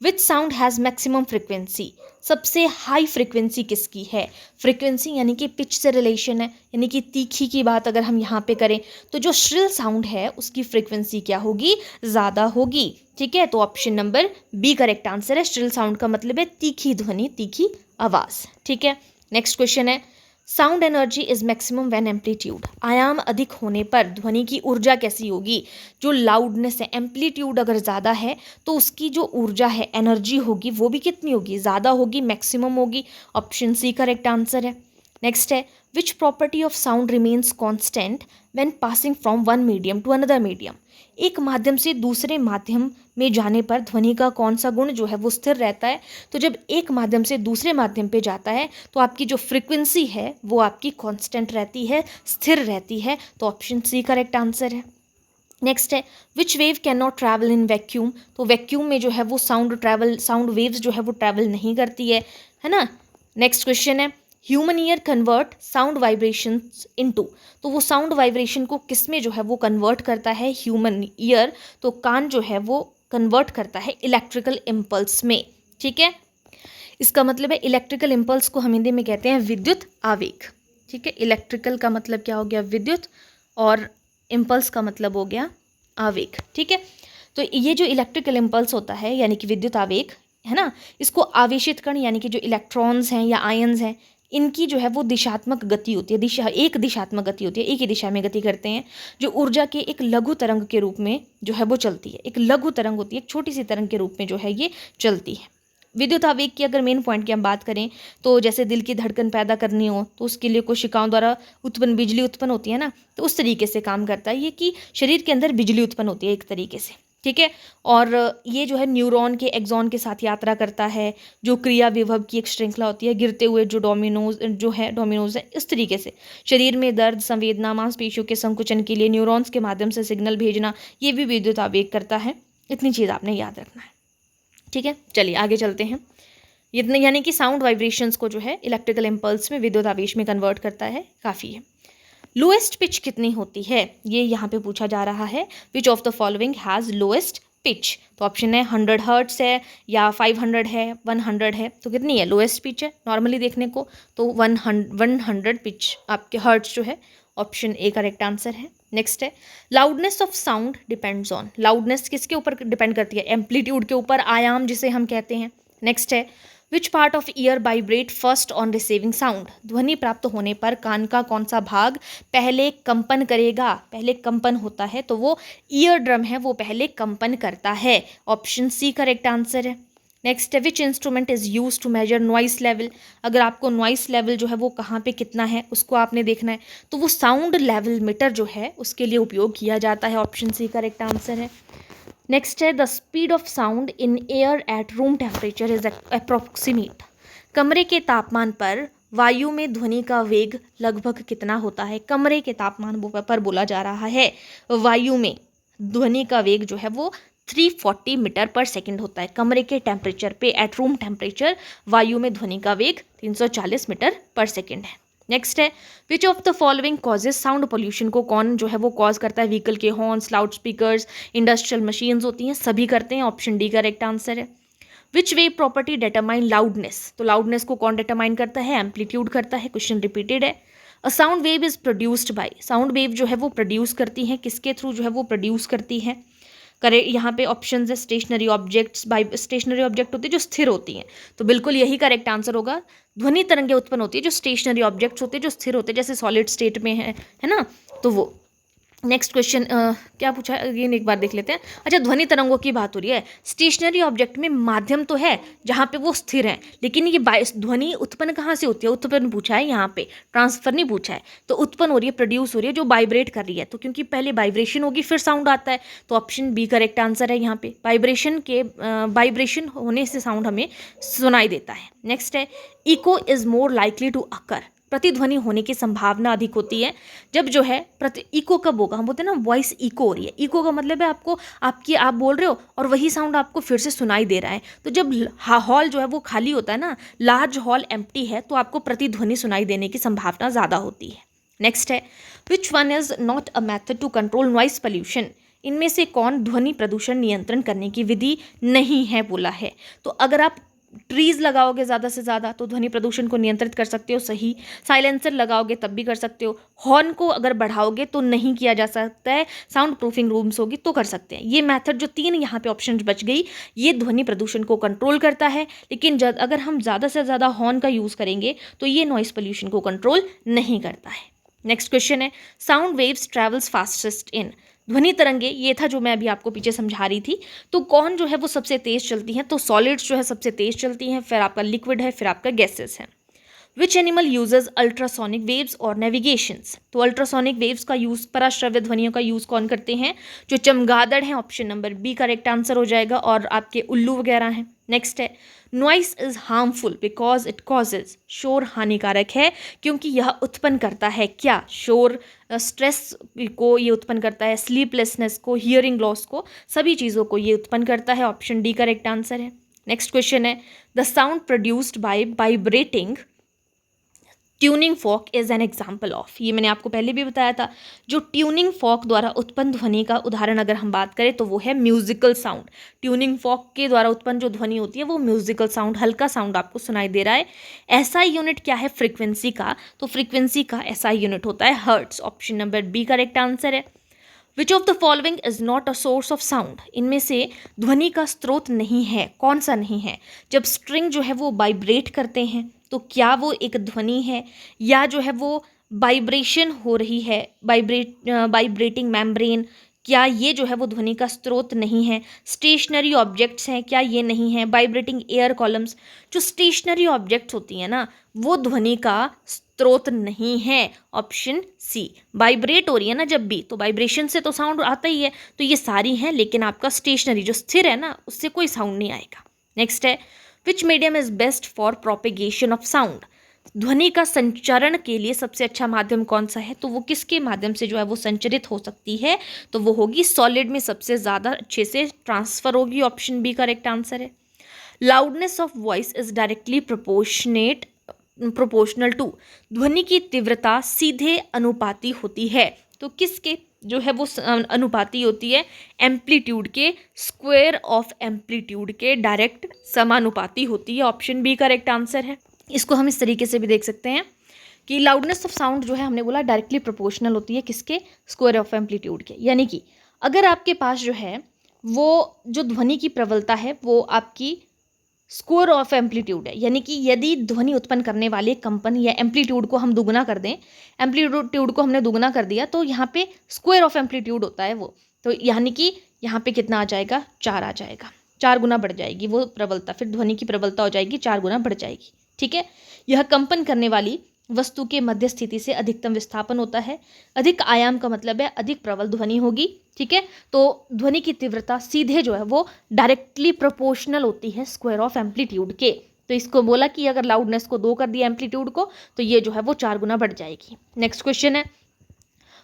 which sound has maximum frequency. सबसे हाई फ्रिक्वेंसी किसकी है? फ्रिक्वेंसी यानी कि पिच से रिलेशन है, यानी कि तीखी की बात अगर हम यहाँ पे करें तो जो श्रिल साउंड है उसकी फ्रिक्वेंसी क्या होगी? ज़्यादा होगी। ठीक है, तो option number B correct answer है। श्रिल साउंड का मतलब है तीखी ध्वनि, तीखी आवाज़। ठीक है, नेक्स्ट क्वेश्चन है sound energy is maximum when amplitude. आयाम अधिक होने पर ध्वनि की ऊर्जा कैसी होगी? जो लाउडनेस है, एम्पलीट्यूड अगर ज़्यादा है तो उसकी जो ऊर्जा है, एनर्जी होगी, वो भी कितनी होगी? ज़्यादा होगी, मैक्सिमम होगी। ऑप्शन सी करेक्ट आंसर है। नेक्स्ट है which property of sound remains constant when passing from one medium to another medium. एक माध्यम से दूसरे माध्यम में जाने पर ध्वनि का कौन सा गुण जो है वो स्थिर रहता है? तो जब एक माध्यम से दूसरे माध्यम पे जाता है तो आपकी जो फ्रिक्वेंसी है वो आपकी कांस्टेंट रहती है, स्थिर रहती है। तो ऑप्शन सी करेक्ट आंसर है। नेक्स्ट है which wave can not travel in vacuum. तो वैक्यूम में जो है वो साउंड वेव्स जो है वो ट्रैवल नहीं करती है ना। नेक्स्ट क्वेश्चन है human ear convert sound vibrations into. तो वो साउंड वाइब्रेशन को किस में जो है वो कन्वर्ट करता है? ह्यूमन ईयर, तो कान जो है वो कन्वर्ट करता है इलेक्ट्रिकल इम्पल्स में। ठीक है, इसका मतलब है इलेक्ट्रिकल इम्पल्स को हम हिंदी में कहते हैं विद्युत आवेग। ठीक है, इलेक्ट्रिकल का मतलब क्या हो गया? विद्युत, और इम्पल्स का मतलब हो गया आवेग। ठीक है, तो ये जो इलेक्ट्रिकल इम्पल्स होता है यानी कि विद्युत आवेग है ना, इसको आवेशित कण यानी कि जो इलेक्ट्रॉन्स हैं या आयन्स हैं, इनकी जो है वो दिशात्मक गति होती है, एक दिशात्मक गति होती है, एक ही दिशा में गति करते हैं, जो ऊर्जा के एक लघु तरंग के रूप में जो है वो चलती है। एक लघु तरंग होती है, एक छोटी सी तरंग के रूप में जो है ये चलती है। विद्युत आवेग की अगर मेन पॉइंट की हम बात करें तो जैसे दिल की धड़कन पैदा करनी हो तो उसके लिए कोशिकाओं द्वारा बिजली उत्पन्न होती है ना, तो उस तरीके से काम करता है ये कि शरीर के अंदर बिजली उत्पन्न होती है एक तरीके से। ठीक है, और ये जो है न्यूरॉन के एक्सॉन के साथ यात्रा करता है, जो क्रिया विभव की एक श्रृंखला होती है, गिरते हुए जो डोमिनोज है, इस तरीके से शरीर में दर्द, संवेदना, मांसपेशियों के संकुचन के लिए न्यूरॉन्स के माध्यम से सिग्नल भेजना, ये भी विद्युत आवेग करता है। इतनी चीज़ आपने याद रखना है। ठीक है, चलिए आगे चलते हैं। इतने यानी कि साउंड वाइब्रेशंस को जो है इलेक्ट्रिकल इम्पल्स में, विद्युत आवेश में कन्वर्ट करता है, काफ़ी है। लोएस्ट पिच कितनी होती है? ये यहाँ पे पूछा जा रहा है। Which of the following has lowest pitch. तो ऑप्शन है 100 हर्ट्स है या 500 है, 100 है। तो कितनी है लोएस्ट पिच है नॉर्मली देखने को? तो 100 पिच आपके हर्ट्स जो है। ऑप्शन ए करेक्ट आंसर है। नेक्स्ट है loudness of sound depends on. Loudness किसके ऊपर डिपेंड करती है? एम्पलीट्यूड के ऊपर, आयाम जिसे हम कहते हैं। नेक्स्ट है which part of year vibrate first on receiving sound. ध्वनि प्राप्त होने पर कान का कौन सा भाग पहले कंपन करेगा? पहले कंपन होता है तो वो ईयर ड्रम है, वो पहले कंपन करता है। ऑप्शन सी करेक्ट आंसर है। नेक्स्ट है which instrument is use to measure noise level. अगर आपको नॉइस लेवल जो है वो कहाँ पे कितना है उसको आपने देखना है तो वो साउंड लेवल मीटर जो है उसके लिए उपयोग किया जाता है। ऑप्शन सी करेक्ट आंसर है। नेक्स्ट है the speed of sound in air at room temperature is approximate. कमरे के तापमान पर वायु में ध्वनि का वेग लगभग कितना होता है? कमरे के तापमान पर बोला जा रहा है, वायु में ध्वनि का वेग जो है वो 340 मीटर पर सेकंड होता है। कमरे के टेम्परेचर पे, एट रूम टेम्परेचर, वायु में ध्वनि का वेग 340 मीटर पर सेकंड है। नेक्स्ट है which of the following causes sound pollution. को कौन जो है वो कॉज करता है? व्हीकल के horns, loud speakers, industrial machines होती हैं, सभी करते हैं। ऑप्शन डी करेक्ट आंसर है। Which wave property determine loudness. तो लाउडनेस को कौन डिटरमाइन करता है? एम्पलीट्यूड करता है। क्वेश्चन रिपीटेड है। अ sound wave is produced by. Sound wave जो है वो प्रोड्यूस करती है, किसके थ्रू जो है वो प्रोड्यूस करती है? करे यहाँ पे ऑप्शन है stationary objects, by stationary object होती है जो स्थिर होती हैं, तो बिल्कुल यही करेक्ट आंसर होगा। ध्वनि तरंगें उत्पन्न होती है जो स्टेशनरी ऑब्जेक्ट्स होते हैं, जो स्थिर होते हैं, जैसे सॉलिड स्टेट में है ना, तो वो। नेक्स्ट क्वेश्चन क्या पूछा है अगेन एक बार देख लेते हैं। अच्छा, ध्वनि तरंगों की बात हो रही है। स्टेशनरी ऑब्जेक्ट में माध्यम तो है जहाँ पे वो स्थिर है, लेकिन ये ध्वनि उत्पन्न कहाँ से होती है, उत्पन्न पूछा है यहाँ पे, ट्रांसफर नहीं पूछा है। तो उत्पन्न हो रही है, प्रोड्यूस हो रही है, जो वाइब्रेट कर रही है। तो क्योंकि पहले वाइब्रेशन होगी फिर साउंड आता है, तो ऑप्शन बी करेक्ट आंसर है यहाँ पे। वाइब्रेशन होने से साउंड हमें सुनाई देता है। नेक्स्ट है, echo is more likely to occur. प्रतिध्वनि होने की संभावना अधिक होती है जब जो है प्रति इको कब होगा, हम बोलते हैं ना वॉइस इको हो रही है। इको का मतलब है आपको आप बोल रहे हो और वही साउंड आपको फिर से सुनाई दे रहा है। तो जब हॉल जो है वो खाली होता है ना, लार्ज हॉल एम्प्टी है, तो आपको प्रतिध्वनि सुनाई देने की संभावना ज़्यादा होती है। नेक्स्ट है, which one is not a method to control noise pollution. इनमें से कौन ध्वनि प्रदूषण नियंत्रण करने की विधि नहीं है बोला है। तो अगर आप ट्रीज लगाओगे ज़्यादा से ज़्यादा तो ध्वनि प्रदूषण को नियंत्रित कर सकते हो, सही। साइलेंसर लगाओगे तब भी कर सकते हो। हॉर्न को अगर बढ़ाओगे तो नहीं किया जा सकता है। साउंड प्रूफिंग रूम्स होगी तो कर सकते हैं। ये मेथड जो 3 यहाँ पे ऑप्शन बच गई, ये ध्वनि प्रदूषण को कंट्रोल करता है, लेकिन अगर हम ज़्यादा से ज़्यादा हॉर्न का यूज़ करेंगे तो ये नॉइस पोल्यूशन को कंट्रोल नहीं करता है। नेक्स्ट क्वेश्चन है, sound waves travels fastest in. ध्वनि तरंगे, ये था जो मैं अभी आपको पीछे समझा रही थी। तो कौन जो है वो सबसे तेज चलती हैं, तो सॉलिड्स जो है सबसे तेज चलती हैं, फिर आपका लिक्विड है, फिर आपका गैसेस है। Which animal uses ultrasonic waves और नेविगेशंस। तो अल्ट्रासोनिक वेव्स का यूज, पराश्रव्य ध्वनियों का यूज कौन करते हैं, जो चमगादड़ हैं, option number B correct answer हो जाएगा, और आपके उल्लू वगैरह हैं। नेक्स्ट है, noise is harmful because it causes. शोर हानिकारक है क्योंकि यह उत्पन्न करता है क्या, शोर। स्ट्रेस को ये उत्पन्न करता है, स्लीपलेसनेस को, हियरिंग लॉस को, सभी चीज़ों को ये उत्पन्न करता है, ऑप्शन डी करेक्ट आंसर है। नेक्स्ट क्वेश्चन है, the sound produced by vibrating tuning fork is an example of. ये मैंने आपको पहले भी बताया था। जो ट्यूनिंग फॉक द्वारा उत्पन्न ध्वनि का उदाहरण अगर हम बात करें तो वो है म्यूजिकल साउंड। ट्यूनिंग फॉक के द्वारा उत्पन्न जो ध्वनि होती है वो म्यूजिकल साउंड, हल्का साउंड आपको सुनाई दे रहा है। एसआई यूनिट क्या है, फ्रीक्वेंसी का, तो फ्रीक्वेंसी का एसआई यूनिट होता है hertz, option number B correct answer है। Which of the following is not a source of sound. इनमें से ध्वनि का स्रोत नहीं है, कौन सा नहीं है। जब स्ट्रिंग जो है वो वाइब्रेट करते हैं तो क्या वो एक ध्वनि है, या जो है वो वाइब्रेशन हो रही है, वाइब्रेटिंग मेम्ब्रेन, क्या ये जो है वो ध्वनि का स्रोत नहीं है। स्टेशनरी ऑब्जेक्ट्स हैं, क्या ये नहीं है। वाइब्रेटिंग एयर कॉलम्स, जो स्टेशनरी ऑब्जेक्ट्स होती हैं ना, वो ध्वनि का स्रोत नहीं है, ऑप्शन सी। वाइब्रेट हो रही है ना जब भी, तो वाइब्रेशन से तो साउंड आता ही है, तो ये सारी हैं, लेकिन आपका स्टेशनरी जो स्थिर है ना, उससे कोई साउंड नहीं आएगा। नेक्स्ट है, विच medium is best for propagation of sound. ध्वनि का संचरण के लिए सबसे अच्छा माध्यम कौन सा है, तो वो किसके माध्यम से जो है वो संचरित हो सकती है, तो वो होगी सॉलिड में सबसे ज़्यादा अच्छे से ट्रांसफर होगी, ऑप्शन बी करेक्ट आंसर है। Loudness of voice is directly proportional to. ध्वनि की तीव्रता सीधे अनुपाती होती है, तो किसके जो है वो अनुपाती होती है, एम्पलीट्यूड के, स्क्वायर ऑफ एम्पलीट्यूड के डायरेक्ट समानुपाती होती है, ऑप्शन बी करेक्ट आंसर है। इसको हम इस तरीके से भी देख सकते हैं कि लाउडनेस ऑफ साउंड जो है हमने बोला डायरेक्टली प्रोपोर्शनल होती है किसके, स्क्वायर ऑफ एम्पलीट्यूड के। यानी कि अगर आपके पास जो है वो जो ध्वनि की प्रबलता है वो आपकी स्क्वायर ऑफ एम्पलीट्यूड है, यानी कि यदि ध्वनि उत्पन्न करने वाले कंपन या एम्पलीट्यूड को हम दुगना कर दें, एम्पलीट्यूड को हमने दुगना कर दिया, तो यहाँ पे स्क्वायर ऑफ एम्पलीट्यूड होता है वो, तो यानी कि यहाँ पे कितना आ जाएगा, 4 आ जाएगा, 4 गुना बढ़ जाएगी वो प्रबलता, फिर ध्वनि की प्रबलता हो जाएगी 4 गुना बढ़ जाएगी। ठीक है, यह कंपन करने वाली वस्तु के मध्य स्थिति से अधिकतम विस्थापन होता है। अधिक आयाम का मतलब है अधिक प्रबल ध्वनि होगी। ठीक है, तो ध्वनि की तीव्रता सीधे जो है वो डायरेक्टली प्रोपोर्शनल होती है स्क्वायर ऑफ एम्पलीट्यूड के। तो इसको बोला कि अगर लाउडनेस को 2 कर दिया एम्पलीट्यूड को, तो ये जो है वो 4 गुना बढ़ जाएगी। नेक्स्ट क्वेश्चन है,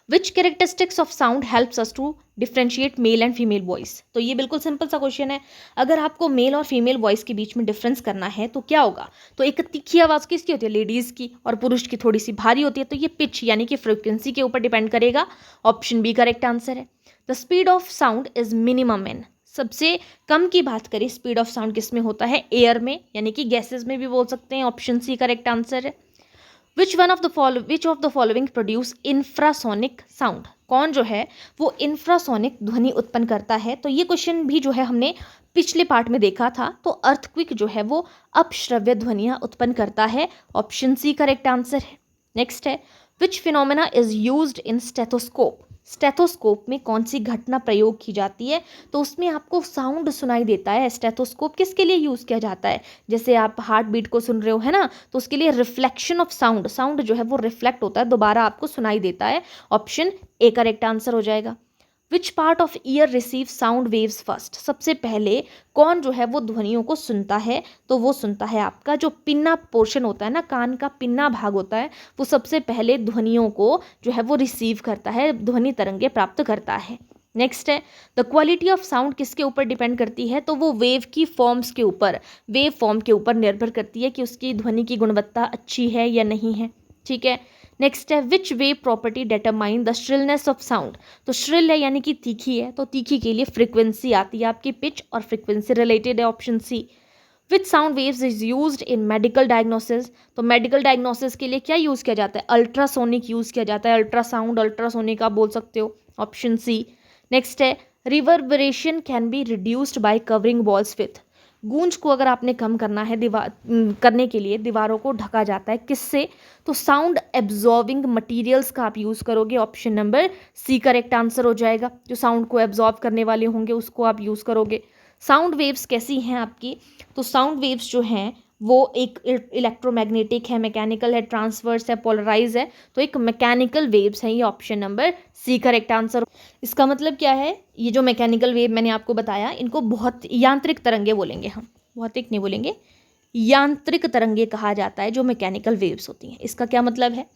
which characteristics of sound helps us to differentiate male and female voice. तो ये बिल्कुल सिंपल सा क्वेश्चन है। अगर आपको मेल और फीमेल वॉइस के बीच में डिफरेंस करना है तो क्या होगा, तो एक तीखी आवाज़ किसकी होती है, लेडीज़ की, और पुरुष की थोड़ी सी भारी होती है, तो ये पिच यानी कि फ्रिक्वेंसी के ऊपर डिपेंड करेगा, ऑप्शन बी करेक्ट आंसर है। The speed of sound is minimum in. सबसे कम की बात करें स्पीड ऑफ साउंड किस में होता है, एयर में, यानी कि गैसेज में भी बोल सकते हैं, ऑप्शन सी करेक्ट आंसर है। Which of the following produce infrasonic sound. कौन जो है वो इंफ्रासोनिक ध्वनि उत्पन्न करता है, तो ये क्वेश्चन भी जो है हमने पिछले पार्ट में देखा था। तो अर्थक्विक जो है वो अपश्रव्य ध्वनियाँ उत्पन्न करता है, ऑप्शन सी करेक्ट आंसर है। नेक्स्ट है, which phenomena is used in stethoscope, stethoscope में कौन सी घटना प्रयोग की जाती है, तो उसमें आपको साउंड सुनाई देता है। स्टेथोस्कोप किसके लिए यूज़ किया जाता है, जैसे आप हार्ट बीट को सुन रहे हो, है ना, तो उसके लिए रिफ्लेक्शन ऑफ साउंड, साउंड जो है वो रिफ्लेक्ट होता है, दोबारा आपको सुनाई देता है। ऑप्शन ए करेक्ट आंसर हो जाएगा। विच part of year receive sound waves first, सबसे पहले कौन जो है वो ध्वनियों को सुनता है, तो वो सुनता है आपका जो पिन्ना पोर्शन होता है ना, कान का पिन्ना भाग होता है, वो सबसे पहले ध्वनियों को जो है वो रिसीव करता है, ध्वनि तरंगे प्राप्त करता है। नेक्स्ट है, द क्वालिटी ऑफ साउंड किसके ऊपर डिपेंड करती है, तो वो वेव की फॉर्म्स के ऊपर, वेव फॉर्म के ऊपर निर्भर करती है कि उसकी ध्वनि की गुणवत्ता अच्छी है या नहीं है। ठीक है, नेक्स्ट है, which wave property determine the shrillness of sound, तो श्रिल है यानी कि तीखी है, तो तीखी के लिए फ्रीक्वेंसी आती है आपकी, पिच और फ्रीक्वेंसी रिलेटेड है, option C. Which sound waves is used in medical diagnosis, तो मेडिकल डायग्नोसिस के लिए क्या यूज़ किया जाता है, अल्ट्रासोनिक यूज़ किया जाता है, अल्ट्रासाउंड अल्ट्रासोनिक आप बोल सकते हो, ऑप्शन सी। नेक्स्ट है, reverberation can be reduced by covering walls with, गूंज को अगर आपने कम करना है दीवार करने के लिए दीवारों को ढका जाता है किससे, तो साउंड एब्जॉर्बिंग मटेरियल्स का आप यूज़ करोगे, option number C correct answer हो जाएगा। जो साउंड को एब्जॉर्ब करने वाले होंगे उसको आप यूज़ करोगे। साउंड वेव्स कैसी हैं आपकी, तो साउंड वेव्स जो हैं वो एक इलेक्ट्रोमैग्नेटिक है, मैकेनिकल है, ट्रांसवर्स है, पोलराइज है, तो एक मैकेनिकल वेव्स हैं, ये option number C correct answer. इसका मतलब क्या है, ये जो मैकेनिकल वेव मैंने आपको बताया, इनको बहुत यांत्रिक तरंगे बोलेंगे हम, भौतिक नहीं बोलेंगे, यांत्रिक तरंगे कहा जाता है जो मैकेनिकल वेव्स होती हैं। इसका क्या मतलब है,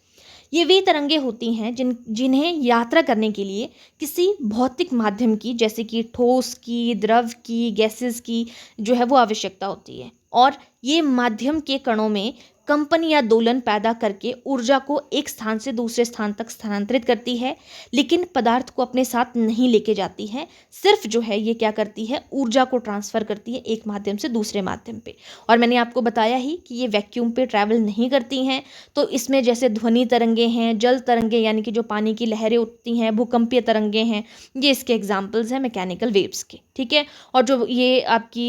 ये वे तरंगे होती हैं जिन्हें यात्रा करने के लिए किसी भौतिक माध्यम की, जैसे कि ठोस की, द्रव की, गैसेस की जो है वो आवश्यकता होती है, और ये माध्यम के कणों में कंपन या दोलन पैदा करके ऊर्जा को एक स्थान से दूसरे स्थान तक स्थानांतरित करती है, लेकिन पदार्थ को अपने साथ नहीं लेके जाती है, सिर्फ जो है ये क्या करती है, ऊर्जा को ट्रांसफ़र करती है एक माध्यम से दूसरे माध्यम पे। और मैंने आपको बताया ही कि ये वैक्यूम पे ट्रैवल नहीं करती हैं, तो इसमें जैसे ध्वनि तरंगे हैं, जल तरंगे यानी कि जो पानी की लहरें उठती हैं, भूकंपीय तरंगे हैं, ये इसके एग्जाम्पल्स हैं मैकेनिकल वेव्स के। ठीक है, और जो ये आपकी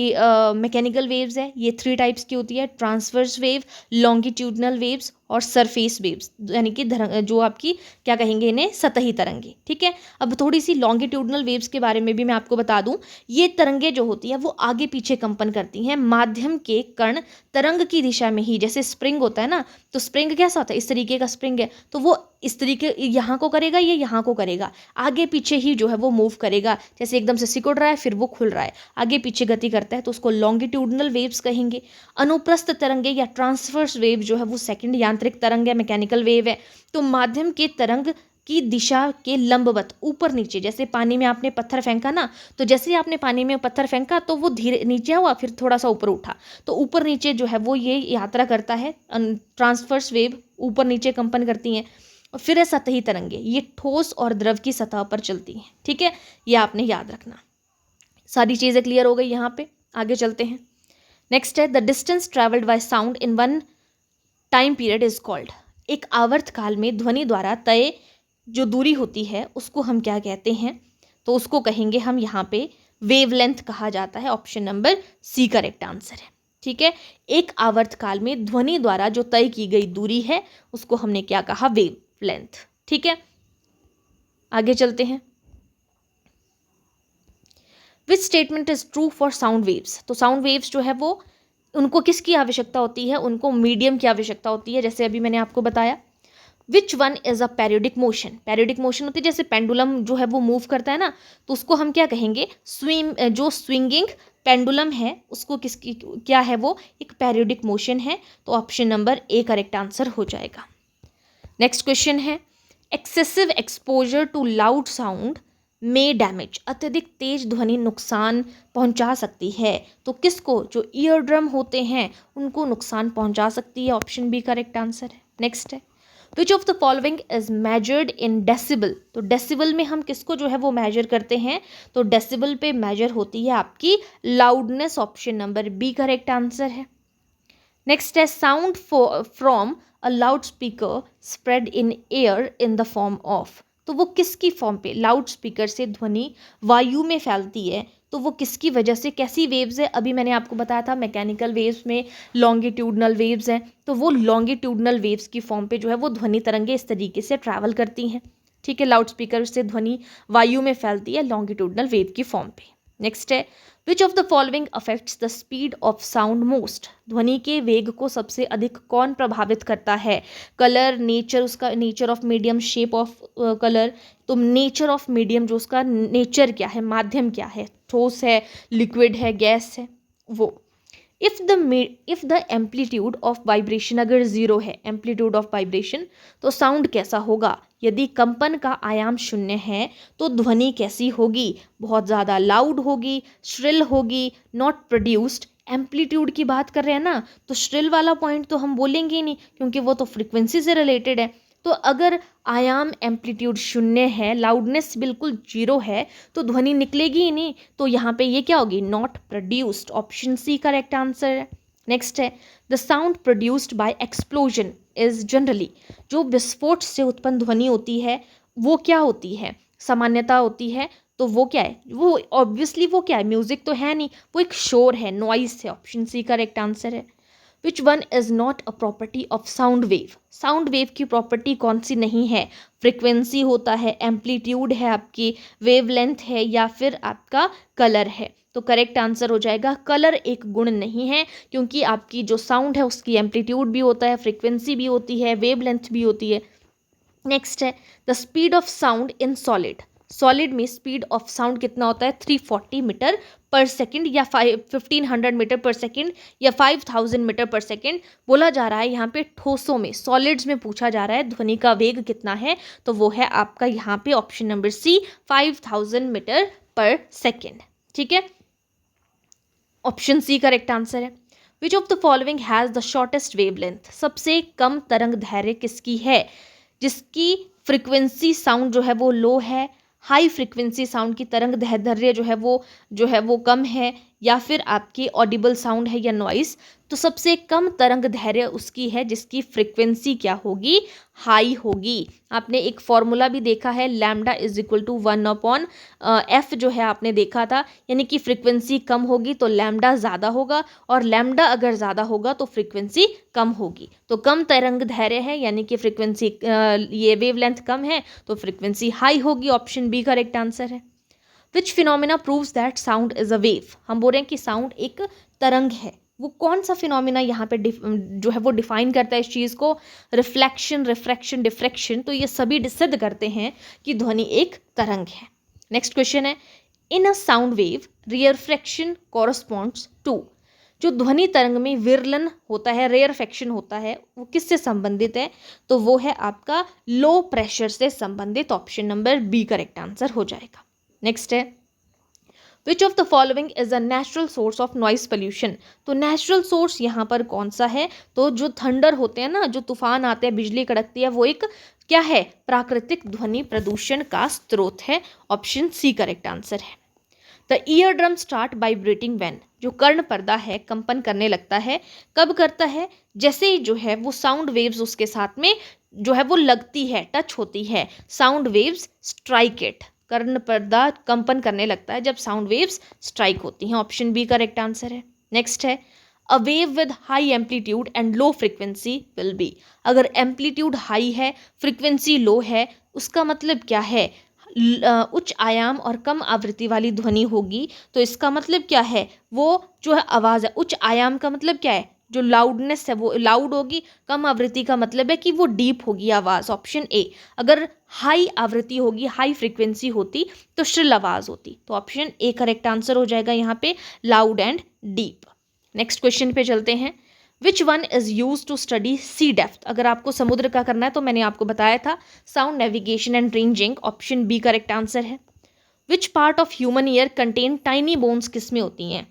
मैकेनिकल वेव्स है ये 3 टाइप्स की होती है, ट्रांसवर्स वेव, लॉन्गिट्यूडनल वेव्स और सरफेस वेव्स, यानी कि जो आपकी क्या कहेंगे इन्हें, सतही तरंगे। ठीक है, अब थोड़ी सी लॉन्गिट्यूडनल वेव्स के बारे में भी मैं आपको बता दूं, ये तरंगे जो होती हैं वो आगे पीछे कंपन करती हैं, माध्यम के कण तरंग की दिशा में ही, जैसे स्प्रिंग होता है ना, तो स्प्रिंग कैसा होता है, इस तरीके का स्प्रिंग है, तो वो इस तरीके यहाँ को करेगा, ये यहाँ को करेगा, आगे पीछे ही जो है वो मूव करेगा, जैसे एकदम से सिकुड़ रहा है फिर वो खुल रहा है, आगे पीछे गति करता है, तो उसको लॉन्गिट्यूडनल वेव्स कहेंगे। अनुप्रस्थ तरंगे या ट्रांसवर्स वेव जो है वो सेकंड यांत्रिक तरंग है, मैकेनिकल वेव है, तो माध्यम के तरंग की दिशा के लंबवत ऊपर नीचे, जैसे पानी में आपने पत्थर फेंका ना, तो जैसे ही आपने पानी में पत्थर फेंका तो वो धीरे नीचे हुआ फिर थोड़ा सा ऊपर उठा, तो ऊपर नीचे जो है वो ये यात्रा करता है, ट्रांसवर्स वेव ऊपर नीचे कंपन करती हैं। और फिर है सतही तरंगे, ये ठोस और द्रव की सतह पर चलती हैं। ठीक है, ये आपने याद रखना। सारी चीज़ें क्लियर हो गई यहाँ पे, आगे चलते हैं। नेक्स्ट है, the distance travelled by sound in one time period is called, एक आवर्त काल में ध्वनि द्वारा तय जो दूरी होती है उसको हम क्या कहते हैं, तो उसको कहेंगे हम यहाँ पे वेवलेंथ कहा जाता है, option number C correct answer है। ठीक है, एक आवर्त काल में ध्वनि द्वारा जो तय की गई दूरी है उसको हमने क्या कहा, वेवलेंथ। ठीक है, आगे चलते हैं। Which statement is true for sound waves, तो साउंड वेव्स जो है वो उनको किसकी आवश्यकता होती है, उनको मीडियम की आवश्यकता होती है, जैसे अभी मैंने आपको बताया। विच one is a periodic motion, periodic motion होती है जैसे पेंडुलम जो है वो मूव करता है ना, तो उसको हम क्या कहेंगे, जो स्विंगिंग पेंडुलम है उसको किसकी क्या है, वो एक पेरियोडिक मोशन है, तो option number A correct answer हो जाएगा। नेक्स्ट क्वेश्चन है, excessive exposure to loud sound may damage, अत्यधिक तेज ध्वनि नुकसान पहुंचा सकती है, तो किसको, जो ईयर ड्रम होते हैं उनको नुकसान पहुंचा सकती है, ऑप्शन बी करेक्ट आंसर है। नेक्स्ट है, which of the following is measured in decibel, तो डेसिबल में हम किसको जो है वो मेजर करते हैं, तो डेसिबल पे मेजर होती है आपकी loudness, option number B correct answer है। नेक्स्ट है, sound from a loud speaker spread in air in the form of, तो वो किसकी फॉर्म पे, लाउड स्पीकर से ध्वनि वायु में फैलती है, तो वो किसकी वजह से, कैसी वेव्स है, अभी मैंने आपको बताया था मैकेनिकल वेव्स में लॉन्गिट्यूडनल वेव्स हैं, तो वो लॉन्गिट्यूडनल वेव्स की फॉर्म पे जो है वो ध्वनि तरंगे इस तरीके से ट्रैवल करती हैं। ठीक है, लाउड स्पीकर से ध्वनि वायु में फैलती है लॉन्गिट्यूडनल वेव की फॉर्म पे। नेक्स्ट है, which of the following affects the speed of sound most, ध्वनि के वेग को सबसे अधिक कौन प्रभावित करता है? कलर, नेचर, उसका nature of medium, shape of colour. तो नेचर ऑफ मीडियम, जो उसका नेचर क्या है, माध्यम क्या है, ठोस है, लिक्विड है, गैस है, वो। If the amplitude of vibration अगर जीरो है, एम्पलीट्यूड ऑफ वाइब्रेशन, तो साउंड कैसा होगा? यदि कंपन का आयाम शून्य है तो ध्वनि कैसी होगी? बहुत ज़्यादा लाउड होगी, श्रिल होगी, नॉट प्रोड्यूस्ड। एम्पलीट्यूड की बात कर रहे हैं ना, तो श्रिल वाला पॉइंट तो हम बोलेंगे ही नहीं, क्योंकि वो तो फ्रीक्वेंसी से रिलेटेड है। तो अगर आयाम एम्पलीट्यूड शून्य है, लाउडनेस बिल्कुल जीरो है, तो ध्वनि निकलेगी ही नहीं। तो यहाँ पे ये क्या होगी? Not produced. Option C correct answer है। नेक्स्ट है, the sound produced by explosion is generally, जो विस्फोट से उत्पन्न ध्वनि होती है वो क्या होती है? सामान्यता होती है। तो वो क्या है? वो ऑब्वियसली वो क्या है? म्यूजिक तो है नहीं, वो एक शोर है, नॉइस है। ऑप्शन सी करेक्ट आंसर है। Which one is not a property of sound wave, sound wave की प्रॉपर्टी कौन सी नहीं है? फ्रिक्वेंसी होता है, एम्पलीट्यूड है आपकी, वेवलेंथ है, या फिर आपका कलर है। तो करेक्ट आंसर हो जाएगा कलर एक गुण नहीं है, क्योंकि आपकी जो साउंड है उसकी एम्पलीट्यूड भी होता है, फ्रिक्वेंसी भी होती है, वेवलेंथ भी होती है। नेक्स्ट है, the speed of sound in solid, solid में स्पीड ऑफ साउंड कितना होता है? 340 मीटर पर सेकेंड, या 1500 मीटर पर सेकेंड, या 5000 मीटर पर सेकेंड। बोला जा रहा है यहाँ पे ठोसों में, सॉलिड्स में पूछा जा रहा है ध्वनि का वेग कितना है, तो वो है आपका यहाँ पे ऑप्शन नंबर सी, 5000 मीटर पर सेकेंड। ठीक है, ऑप्शन सी करेक्ट आंसर है। Which of the following has the shortest wavelength, सबसे कम तरंग दैर्घ्य किसकी है? जिसकी फ्रिक्वेंसी साउंड जो है वो लो है, हाई फ्रिक्वेंसी साउंड की तरंग दैर्घ्य जो है वो कम है, या फिर आपकी ऑडिबल साउंड है या नॉइस। तो सबसे कम तरंग दैर्घ्य उसकी है जिसकी फ्रिक्वेंसी क्या होगी? हाई होगी। आपने एक फॉर्मूला भी देखा है, lambda is equal to 1/f जो है आपने देखा था, यानी कि फ्रिक्वेंसी कम होगी तो लैम्डा ज़्यादा होगा, और लैम्डा अगर ज़्यादा होगा तो फ्रिक्वेंसी कम होगी। तो कम तरंग दैर्घ्य है यानी कि फ्रिक्वेंसी ये वेवलेंथ कम है, तो फ्रिक्वेंसी हाई होगी। ऑप्शन बी करेक्ट आंसर है। Which phenomena proves that sound is a wave, हम बोल रहे हैं कि साउंड एक तरंग है, वो कौन सा फिनोमिना यहाँ पे जो है वो डिफाइन करता है इस चीज़ को? Reflection, refraction, diffraction. तो ये सभी सिद्ध करते हैं कि ध्वनि एक तरंग है। नेक्स्ट क्वेश्चन है, in a sound wave rarefaction corresponds to, जो ध्वनि तरंग में विरलन होता है, रेयरफैक्शन होता है, वो किससे संबंधित है? तो वो है आपका लो प्रेशर से संबंधित। Option number B correct answer हो जाएगा। नेक्स्ट है, which of the following is a natural source of noise pollution, तो नेचुरल सोर्स यहाँ पर कौन सा है? तो जो थंडर होते हैं ना, जो तूफान आते हैं, बिजली कड़कती है, वो एक क्या है? प्राकृतिक ध्वनि प्रदूषण का स्रोत है। ऑप्शन सी करेक्ट आंसर है। The ear drum start vibrating when, जो कर्ण पर्दा है कंपन करने लगता है, कब करता है? जैसे ही जो है वो साउंड वेव्स उसके साथ में जो है वो लगती है, टच होती है, साउंड वेव्स स्ट्राइक इट, कर्ण पर्दा कंपन करने लगता है जब साउंड वेव्स स्ट्राइक होती हैं। ऑप्शन बी करेक्ट आंसर है। नेक्स्ट है, a wave with high amplitude and low frequency will be, अगर एम्पलीट्यूड हाई है, फ्रिक्वेंसी लो है, उसका मतलब क्या है? उच्च आयाम और कम आवृत्ति वाली ध्वनि होगी। तो इसका मतलब क्या है? वो जो है आवाज़ है, उच्च आयाम का मतलब क्या है? जो लाउडनेस है वो लाउड होगी, कम आवृत्ति का मतलब है कि वो डीप होगी आवाज़। Option A. अगर हाई आवृत्ति होगी, हाई फ्रिक्वेंसी होती, तो श्रिल आवाज़ होती। तो ऑप्शन ए करेक्ट आंसर हो जाएगा यहाँ पे, loud and deep. Next question पे चलते हैं, which one is use to study sea depth, अगर आपको समुद्र का करना है तो मैंने आपको बताया था, sound navigation and ranging. Option B correct answer है। Which part of human ear contain tiny bones, किस में होती हैं?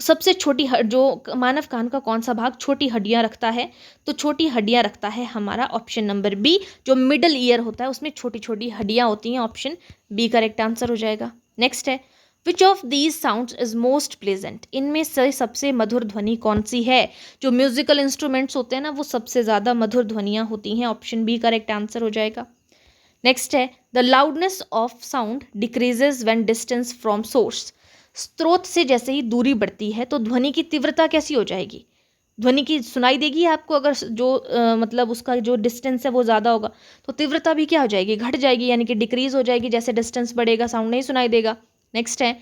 सबसे छोटी जो मानव कान का कौन सा भाग छोटी हड्डियां रखता है? तो छोटी हड्डियां रखता है हमारा ऑप्शन नंबर बी, जो मिडल ईयर होता है उसमें छोटी छोटी हड्डियां होती हैं। ऑप्शन बी करेक्ट आंसर हो जाएगा। नेक्स्ट है, which of these sounds is most pleasant, इनमें से सबसे मधुर ध्वनि कौन सी है? जो म्यूजिकल इंस्ट्रूमेंट्स होते हैं ना, वो सबसे ज़्यादा मधुर ध्वनियाँ होती हैं। ऑप्शन बी करेक्ट आंसर हो जाएगा। नेक्स्ट है the loudness of sound decreases when distance from source. स्रोत से जैसे ही दूरी बढ़ती है तो ध्वनि की तीव्रता कैसी हो जाएगी, ध्वनि की सुनाई देगी आपको, अगर जो मतलब उसका जो डिस्टेंस है वो ज़्यादा होगा तो तीव्रता भी क्या हो जाएगी, घट जाएगी, यानी कि डिक्रीज हो जाएगी। जैसे डिस्टेंस बढ़ेगा साउंड नहीं सुनाई देगा। नेक्स्ट है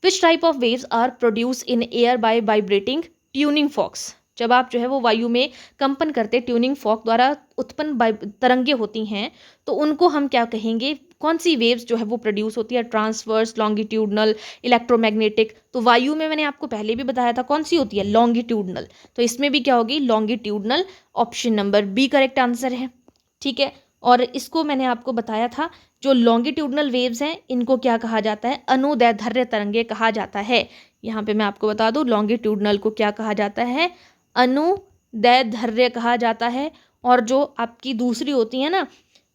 which type of waves are produce in air by vibrating tuning forks. जब आप जो है वो वायु में कंपन करते ट्यूनिंग फॉक द्वारा उत्पन्न तरंगे होती हैं तो उनको हम क्या कहेंगे, कौन सी वेव्स जो है वो प्रोड्यूस होती है, ट्रांसवर्स, लॉन्गिट्यूडनल, इलेक्ट्रोमैग्नेटिक। तो वायु में मैंने आपको पहले भी बताया था कौन सी होती है, लॉन्गिट्यूडनल। तो इसमें भी क्या होगी, longitudinal. Option number B correct answer है। ठीक है, और इसको मैंने आपको बताया था जो लॉन्गिट्यूडनल वेव्स हैं इनको क्या कहा जाता है, अनुदैर्ध्य तरंगे कहा जाता है। यहाँ पे मैं आपको बता दूं लॉन्गिट्यूडनल को क्या कहा जाता है, अनुदैर्ध्य कहा जाता है। और जो आपकी दूसरी होती है ना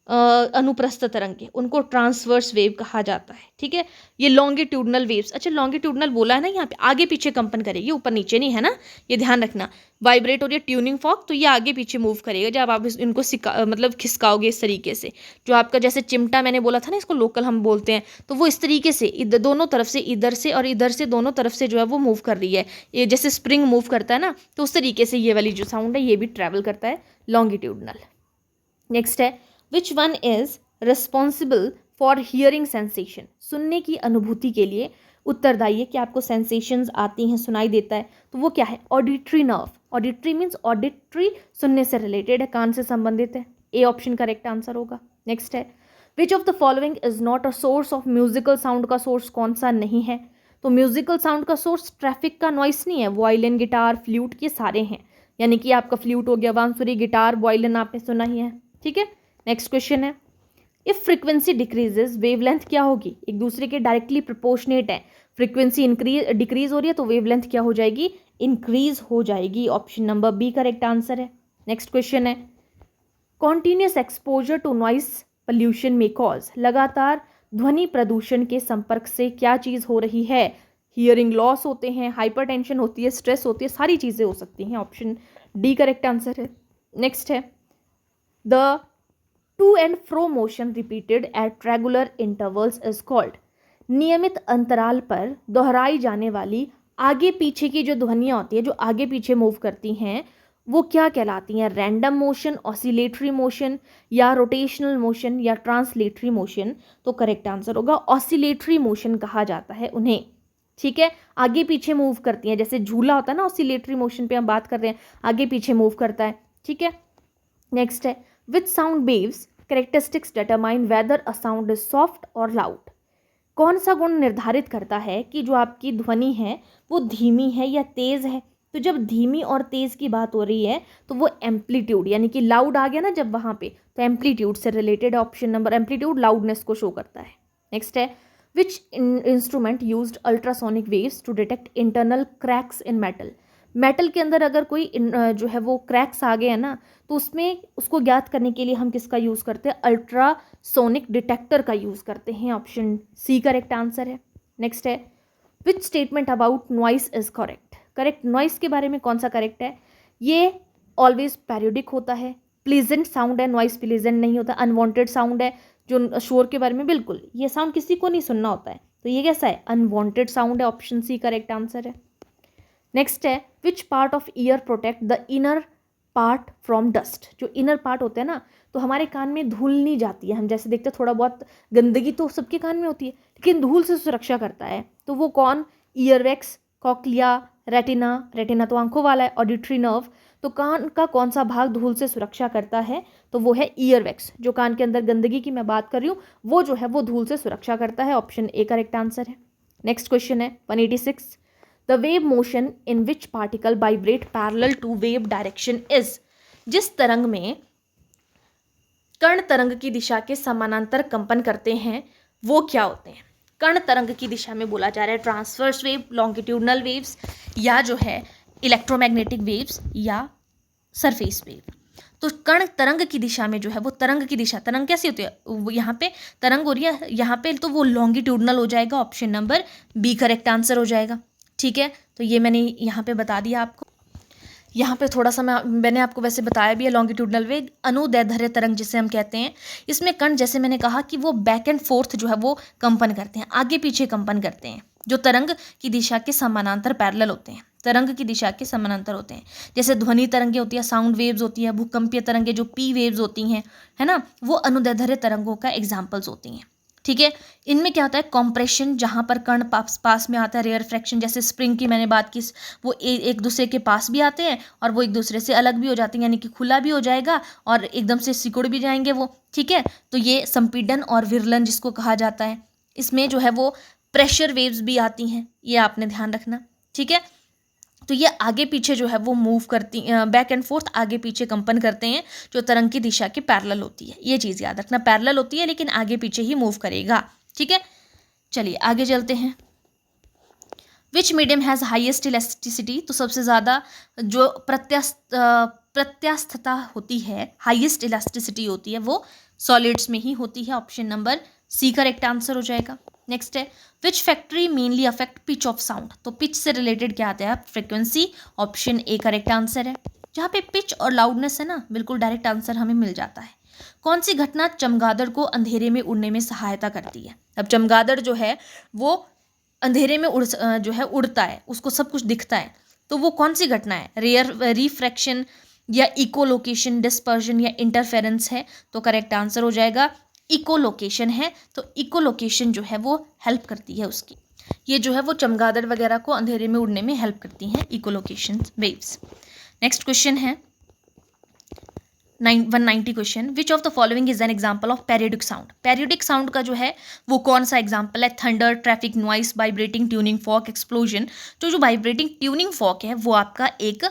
अनुप्रस्थ तरंगे, उनको ट्रांसवर्स वेव कहा जाता है। ठीक है, ये लॉन्गिट्यूडनल वेव्स। अच्छा लॉन्गिट्यूडनल बोला है ना, यहाँ पे आगे पीछे कंपन करेगी, ऊपर नीचे नहीं है ना, ये ध्यान रखना। वाइब्रेट हो रही है ट्यूनिंग फॉक तो ये आगे पीछे मूव करेगा जब आप इनको मतलब खिसकाओगे इस तरीके से। जो आपका जैसे चिमटा मैंने बोला था ना, इसको लोकल हम बोलते हैं, तो वो इस तरीके से इधर दोनों तरफ से, इधर से और इधर से, दोनों तरफ से जो है वो मूव कर रही है। ये जैसे स्प्रिंग मूव करता है ना, तो उस तरीके से ये वाली जो साउंड है ये भी ट्रैवल करता है लॉन्गिट्यूडनल। नेक्स्ट है which one is responsible for hearing sensation. सुनने की अनुभूति के लिए उत्तरदायी है कि आपको सेंसेशंस आती हैं, सुनाई देता है, तो वो क्या है, auditory nerve. Auditory means auditory, सुनने से रिलेटेड है, कान से संबंधित है। ए ऑप्शन करेक्ट आंसर होगा। नेक्स्ट है which of the following is not a source of musical sound. का सोर्स कौन सा नहीं है, तो म्यूजिकल साउंड का सोर्स ट्रैफिक का नॉइस नहीं है, वायलिन, गिटार, फ्लूट, ये सारे हैं। यानी कि आपका फ्लूट हो गया, बांसुरी, गिटार, वायलिन आपने सुना ही है। ठीक है, नेक्स्ट क्वेश्चन है इफ फ्रीक्वेंसी डिक्रीजेज वेवलेंथ क्या होगी, एक दूसरे के डायरेक्टली प्रोपोर्शनेट है। फ्रीक्वेंसी डिक्रीज हो रही है तो वेवलेंथ क्या हो जाएगी, इंक्रीज हो जाएगी। Option number B correct answer है। नेक्स्ट क्वेश्चन है continuous exposure to noise pollution may cause. लगातार ध्वनि प्रदूषण के संपर्क से क्या चीज हो रही है, हियरिंग लॉस होते हैं, हाइपरटेंशन होती है, स्ट्रेस होती है, सारी चीजें हो सकती हैं। ऑप्शन डी करेक्ट आंसर है। नेक्स्ट है the two and fro motion repeated at regular intervals is called. नियमित अंतराल पर दोहराई जाने वाली आगे पीछे की जो ध्वनियाँ होती है, जो आगे पीछे मूव करती हैं, वो क्या कहलाती हैं, रैंडम मोशन, ऑसिलेटरी मोशन, या रोटेशनल मोशन, या ट्रांसलेटरी मोशन। तो करेक्ट आंसर होगा ऑसिलेटरी मोशन कहा जाता है उन्हें। ठीक है, आगे पीछे मूव करती हैं, जैसे झूला होता है ना, ऑसिलेटरी मोशन पे हम बात कर रहे हैं, आगे पीछे मूव करता है। ठीक है, नेक्स्ट है which sound waves characteristics determine whether a sound is soft और लाउड। कौन सा गुण निर्धारित करता है कि जो आपकी ध्वनि है वो धीमी है या तेज है। तो जब धीमी और तेज की बात हो रही है तो वो एम्पलीट्यूड, यानी कि लाउड आ गया ना जब वहाँ पे, तो एम्पलीट्यूड से related option number, amplitude loudness को शो करता है। नेक्स्ट है which instrument used ultrasonic waves to detect internal cracks in metal. Metal के अंदर अगर कोई जो है वो क्रैक्स आ गए हैं ना, तो उसमें उसको ज्ञात करने के लिए हम किसका यूज़ करते हैं, अल्ट्रासोनिक डिटेक्टर का यूज़ करते हैं। ऑप्शन सी करेक्ट आंसर है। नेक्स्ट है which statement about noise is correct. Correct noise के बारे में कौन सा करेक्ट है, ये ऑलवेज पैरियोडिक होता है, प्लीजेंट साउंड है, नॉइस प्लीजेंट नहीं होता, अनवांटेड साउंड है। जो शोर के बारे में बिल्कुल ये साउंड किसी को नहीं सुनना होता है, तो ये कैसा है, अनवांटेड साउंड है। ऑप्शन सी करेक्ट आंसर है। नेक्स्ट है which part of year protect the inner part from dust. जो इनर पार्ट होते हैं ना, तो हमारे कान में धूल नहीं जाती है, हम जैसे देखते हैं थोड़ा बहुत गंदगी तो सबके कान में होती है, लेकिन धूल से सुरक्षा करता है। तो वो कौन, ईयरवैक्स, कॉक्लिया, रेटिना, रेटिना तो आंखों वाला है, ऑडिटरी नर्व। तो कान का कौन सा भाग धूल से सुरक्षा करता है, तो वो है ईयरवैक्स। जो कान के अंदर गंदगी की मैं बात कर रही हूँ वो जो है वो धूल से सुरक्षा करता है। ऑप्शन ए करेक्ट आंसर है। नेक्स्ट क्वेश्चन है 186 the wave motion in which particle vibrate parallel to wave direction is. जिस तरंग में कण तरंग की दिशा के समानांतर कंपन करते हैं वो क्या होते हैं। कण तरंग की दिशा में बोला जा रहा है ट्रांसवर्स वेव, लॉन्गिट्यूडनल वेव्स, या जो है इलेक्ट्रोमैग्नेटिक वेव्स, या सरफेस वेव। तो कण तरंग की दिशा में जो है वो तरंग की दिशा, तरंग कैसी होती है, यहाँ पे तरंग हो रही है यहाँ पे, तो वो लॉन्गिट्यूडनल हो जाएगा। Option number B correct answer हो जाएगा। ठीक है, तो ये मैंने यहाँ पे बता दिया आपको। यहाँ पे थोड़ा सा मैंने आपको वैसे बताया भी है, लॉन्गिट्यूडनल वेग अनुदैर्ध्य तरंग जिसे हम कहते हैं, इसमें कण जैसे मैंने कहा कि वो बैक एंड फोर्थ जो है वो कंपन करते हैं, आगे पीछे कंपन करते हैं, जो तरंग की दिशा के समानांतर पैरेलल होते हैं, तरंग की दिशा के समानांतर होते हैं। जैसे ध्वनि तरंगे होती है, साउंड वेव्स होती है, भूकंपीय तरंगे जो पी वेव्स होती हैं, है ना, वो अनुदैर्ध्य तरंगों का एग्जाम्पल्स होती हैं। ठीक है, इनमें क्या होता है, कॉम्प्रेशन, जहाँ पर कण पास में आता है, रेयर फ्रैक्शन, जैसे स्प्रिंग की मैंने बात की, वो एक दूसरे के पास भी आते हैं और वो एक दूसरे से अलग भी हो जाते हैं, यानी कि खुला भी हो जाएगा और एकदम से सिकुड़ भी जाएंगे वो। ठीक है, तो ये संपीडन और विरलन जिसको कहा जाता है। इसमें जो है वो प्रेशर वेव्स भी आती हैं, ये आपने ध्यान रखना। ठीक है, तो ये आगे पीछे जो है वो मूव करती, बैक एंड फोर्थ आगे पीछे कंपन करते हैं, जो तरंग की दिशा के पैरेलल होती है। ये चीज़ याद रखना, पैरेलल होती है लेकिन आगे पीछे ही मूव करेगा। ठीक है, चलिए आगे चलते हैं। विच मीडियम हैज़ हाईएस्ट इलास्टिसिटी, तो सबसे ज़्यादा जो प्रत्यास्थता होती है, हाईएस्ट इलास्टिसिटी होती है, वो सॉलिड्स में ही होती है। Option number C correct answer हो जाएगा। नेक्स्ट है, which factor mainly affect pitch of sound, तो पिच से रिलेटेड क्या आता है, frequency. Option A correct answer है। जहाँ पे पिच और लाउडनेस है ना, बिल्कुल डायरेक्ट आंसर हमें मिल जाता है। कौन सी घटना चमगादड़ को अंधेरे में उड़ने में सहायता करती है। अब चमगादड़ जो है वो अंधेरे में उड़ता है, उसको सब कुछ दिखता है, तो वो कौन सी घटना है, रेयर रिफ्रैक्शन या इकोलोकेशन, डिस्पर्जन या इंटरफेरेंस है। तो करेक्ट आंसर हो जाएगा इकोलोकेशन है। तो इकोलोकेशन जो है वो हेल्प करती है उसकी, ये जो है वो चमगादड़ वगैरह को अंधेरे में उड़ने में हेल्प करती हैं इकोलोकेशन वेव्स। नेक्स्ट क्वेश्चन है 190 question, which of the following is an example of periodic sound. Periodic sound का जो है वो कौन सा एग्जाम्पल है, thunder, traffic noise, vibrating tuning fork, explosion. तो जो वाइब्रेटिंग ट्यूनिंग फॉक है वो आपका एक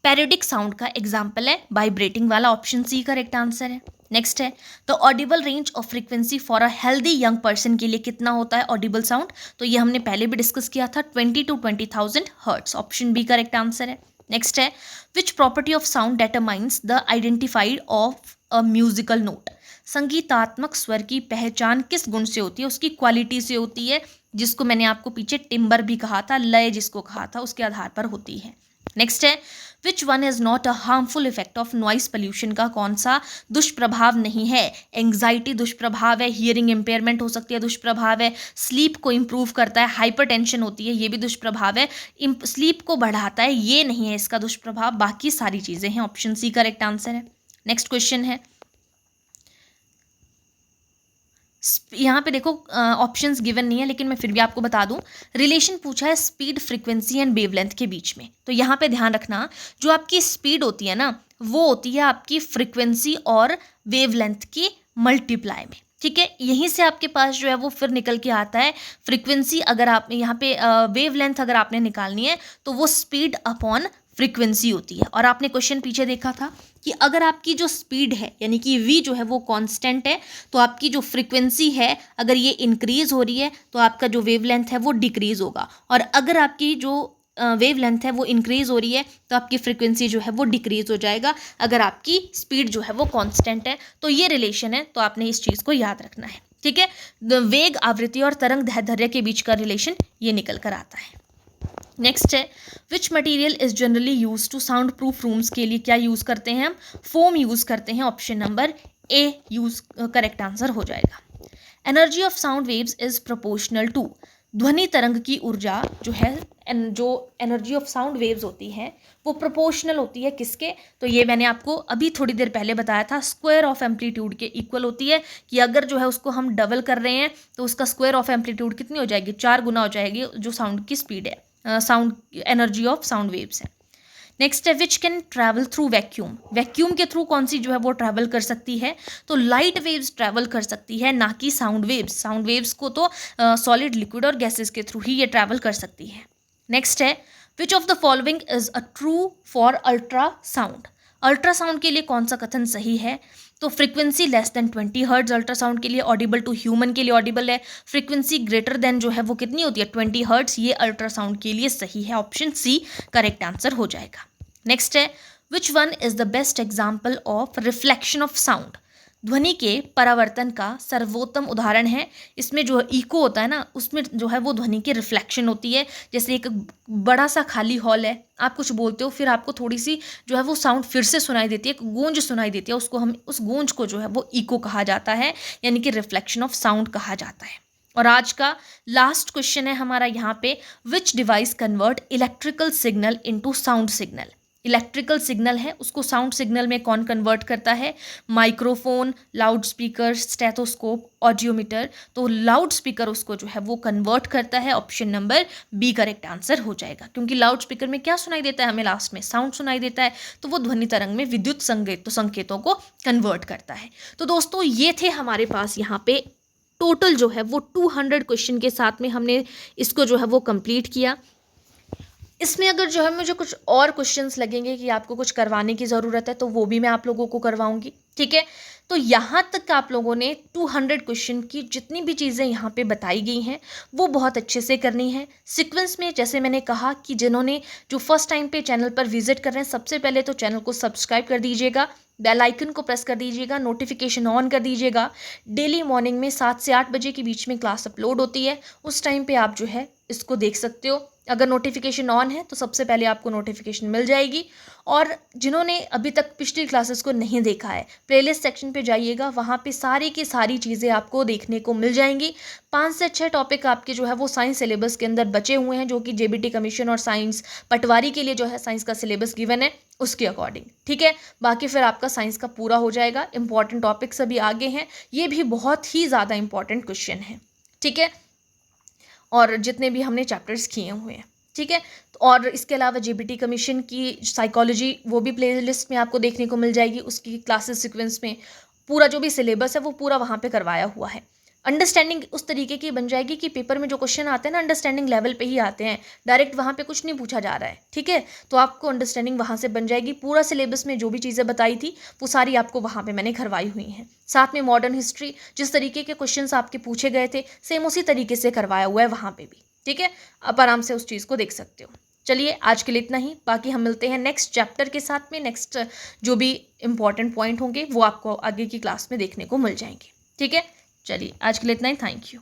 पेरियोडिक साउंड का एग्जाम्पल है, वाइब्रेटिंग वाला। ऑप्शन सी करेक्ट आंसर है। नेक्स्ट है, the audible range of frequency for a healthy young person के लिए कितना होता है ऑडिबल साउंड, तो ये हमने पहले भी डिस्कस किया था, 20 to 20,000 hertz. Option B correct answer है। नेक्स्ट है, which property of sound determines the identified of a musical note, संगीतात्मक स्वर की पहचान किस गुण से होती है, उसकी क्वालिटी से होती है, जिसको मैंने आपको पीछे टिम्बर भी कहा था, लय जिसको कहा था, उसके आधार पर होती है। नेक्स्ट है, which one is not a harmful effect of noise pollution, का कौन सा दुष्प्रभाव नहीं है, एंग्जाइटी दुष्प्रभाव है, हियरिंग इम्पेयरमेंट हो सकती है दुष्प्रभाव है, स्लीप को इम्प्रूव करता है, हाइपरटेंशन होती है ये भी दुष्प्रभाव है, स्लीप को बढ़ाता है ये नहीं है इसका दुष्प्रभाव, बाकी सारी चीज़ें हैं। ऑप्शन सी करेक्ट आंसर है। नेक्स्ट क्वेश्चन है, यहाँ पे देखो ऑप्शंस गिवन नहीं है लेकिन मैं फिर भी आपको बता दूं, रिलेशन पूछा है स्पीड, फ्रीक्वेंसी एंड वेवलेंथ के बीच में। तो यहाँ पे ध्यान रखना, जो आपकी स्पीड होती है ना वो होती है आपकी फ्रीक्वेंसी और वेवलेंथ की मल्टीप्लाई में। ठीक है, यहीं से आपके पास जो है वो फिर निकल के आता है फ्रीक्वेंसी, अगर आप यहाँ पे वेवलेंथ अगर आपने निकालनी है तो वो स्पीड अपॉन फ्रीक्वेंसी होती है। और आपने क्वेश्चन पीछे देखा था कि अगर आपकी जो स्पीड है यानी कि v जो है वो कांस्टेंट है, तो आपकी जो फ्रीक्वेंसी है अगर ये इंक्रीज हो रही है तो आपका जो वेवलेंथ है वो डिक्रीज होगा, और अगर आपकी जो वेवलेंथ है वो इंक्रीज हो रही है तो आपकी फ्रीक्वेंसी जो है वो डिक्रीज हो जाएगा, अगर आपकी स्पीड जो है वो कांस्टेंट है। तो ये रिलेशन है, तो आपने इस चीज़ को याद रखना है। ठीक है, वेग, आवृत्ति और तरंग दैर्ध्य के बीच का रिलेशन ये निकल कर आता है। नेक्स्ट है, which material is generally use to soundproof rooms, के लिए क्या यूज़ करते हैं हम, फोम यूज़ करते हैं। Option number A use correct answer हो जाएगा। Energy of sound waves is proportional to, ध्वनि तरंग की ऊर्जा जो है, जो एनर्जी ऑफ साउंड वेव्स होती है वो प्रोपोर्शनल होती है किसके, तो ये मैंने आपको अभी थोड़ी देर पहले बताया था, स्क्वायर ऑफ एम्पलीट्यूड के इक्वल होती है, कि अगर जो है उसको हम डबल कर रहे हैं तो उसका स्क्वायर ऑफ एम्पलीट्यूड कितनी हो जाएगी, 4 गुना हो जाएगी जो साउंड की स्पीड है, sound energy of sound waves है। नेक्स्ट है, which can travel through vacuum, vacuum के थ्रू कौन सी जो है वो ट्रैवल कर सकती है, तो लाइट वेव्स ट्रैवल कर सकती है, ना कि साउंड वेव्स। साउंड वेव्स को तो सॉलिड, लिक्विड और गैसेस के थ्रू ही ये ट्रैवल कर सकती है। नेक्स्ट है, which of the following is a true for ultrasound, ultrasound के लिए कौन सा कथन सही है, तो frequency less than 20 hertz ultrasound के लिए ऑडिबल टू ह्यूमन के लिए ऑडिबल है, फ्रीक्वेंसी ग्रेटर देन जो है वो कितनी होती है 20 हर्ट्ज, ये अल्ट्रासाउंड के लिए सही है। ऑप्शन सी करेक्ट आंसर हो जाएगा। नेक्स्ट है, which one is the best example of reflection of sound, ध्वनि के परावर्तन का सर्वोत्तम उदाहरण है। इसमें जो इको होता है ना, उसमें जो है वो ध्वनि की रिफ्लेक्शन होती है। जैसे एक बड़ा सा खाली हॉल है, आप कुछ बोलते हो, फिर आपको थोड़ी सी जो है वो साउंड फिर से सुनाई देती है, एक गूंज सुनाई देती है, उसको हम उस गूंज को जो है वो इको कहा जाता है, यानी कि रिफ्लेक्शन ऑफ साउंड कहा जाता है। और आज का लास्ट क्वेश्चन है हमारा यहाँ पे, which device convert electrical signal into sound signal. Electrical signal है, उसको साउंड सिग्नल में कौन कन्वर्ट करता है? Microphone, loud speaker, stethoscope, audiometer. तो लाउड स्पीकर उसको जो है वो कन्वर्ट करता है। Option number B correct answer हो जाएगा, क्योंकि लाउड स्पीकर में क्या सुनाई देता है हमें? लास्ट में साउंड सुनाई देता है, तो वो ध्वनि तरंग में विद्युत संकेतों को कन्वर्ट करता है। तो दोस्तों ये थे हमारे पास यहाँ पे टोटल जो है वो 200 क्वेश्चन के साथ में हमने इसको जो है वो कंप्लीट किया। इसमें अगर जो है मुझे कुछ और क्वेश्चंस लगेंगे कि आपको कुछ करवाने की ज़रूरत है, तो वो भी मैं आप लोगों को करवाऊंगी, ठीक है। तो यहाँ तक आप लोगों ने 200 क्वेश्चन की जितनी भी चीज़ें यहाँ पे बताई गई हैं वो बहुत अच्छे से करनी है सीक्वेंस में। जैसे मैंने कहा कि जिन्होंने जो फर्स्ट टाइम पे चैनल पर विजिट कर रहे हैं, सबसे पहले तो चैनल को सब्सक्राइब कर दीजिएगा, बेल आइकन को प्रेस कर दीजिएगा, नोटिफिकेशन ऑन कर दीजिएगा। डेली मॉर्निंग में 7 से 8 बजे के बीच में क्लास अपलोड होती है, उस टाइम पे आप जो है इसको देख सकते हो। अगर नोटिफिकेशन ऑन है तो सबसे पहले आपको नोटिफिकेशन मिल जाएगी। और जिन्होंने अभी तक पिछली क्लासेस को नहीं देखा है, प्लेलिस्ट सेक्शन पे जाइएगा, वहाँ पे सारी की सारी चीज़ें आपको देखने को मिल जाएंगी। 5 से 6 टॉपिक आपके जो है वो साइंस सिलेबस के अंदर बचे हुए हैं, जो कि जेबीटी कमीशन और साइंस पटवारी के लिए जो है साइंस का सिलेबस गिवन है उसके अकॉर्डिंग, ठीक है। बाकी फिर आपका साइंस का पूरा हो जाएगा। इंपॉर्टेंट टॉपिक्स अभी आगे हैं, ये भी बहुत ही ज़्यादा इंपॉर्टेंट क्वेश्चन है, ठीक है। और जितने भी हमने चैप्टर्स किए हुए हैं, ठीक है। और इसके अलावा जेबीटी कमीशन की साइकोलॉजी वो भी प्लेलिस्ट में आपको देखने को मिल जाएगी, उसकी क्लासेस सीक्वेंस में पूरा जो भी सिलेबस है वो पूरा वहाँ पे करवाया हुआ है। अंडरस्टैंडिंग उस तरीके की बन जाएगी कि पेपर में जो क्वेश्चन आते हैं ना, अंडरस्टैंडिंग लेवल पे ही आते हैं, डायरेक्ट वहाँ पे कुछ नहीं पूछा जा रहा है, ठीक है। तो आपको अंडरस्टैंडिंग वहाँ से बन जाएगी। पूरा सिलेबस में जो भी चीज़ें बताई थी वो सारी आपको वहाँ पे मैंने करवाई हुई हैं। साथ में मॉडर्न हिस्ट्री, जिस तरीके के क्वेश्चंस आपके पूछे गए थे सेम उसी तरीके से करवाया हुआ है वहाँ पे भी, ठीक है। आप आराम से उस चीज़ को देख सकते हो। चलिए आज के लिए इतना ही, बाकी हम मिलते हैं नेक्स्ट चैप्टर के साथ में। नेक्स्ट जो भी इंपॉर्टेंट पॉइंट होंगे वो आपको आगे की क्लास में देखने को मिल जाएंगे, ठीक है। चलिए आज के लिए इतना ही, थैंक यू।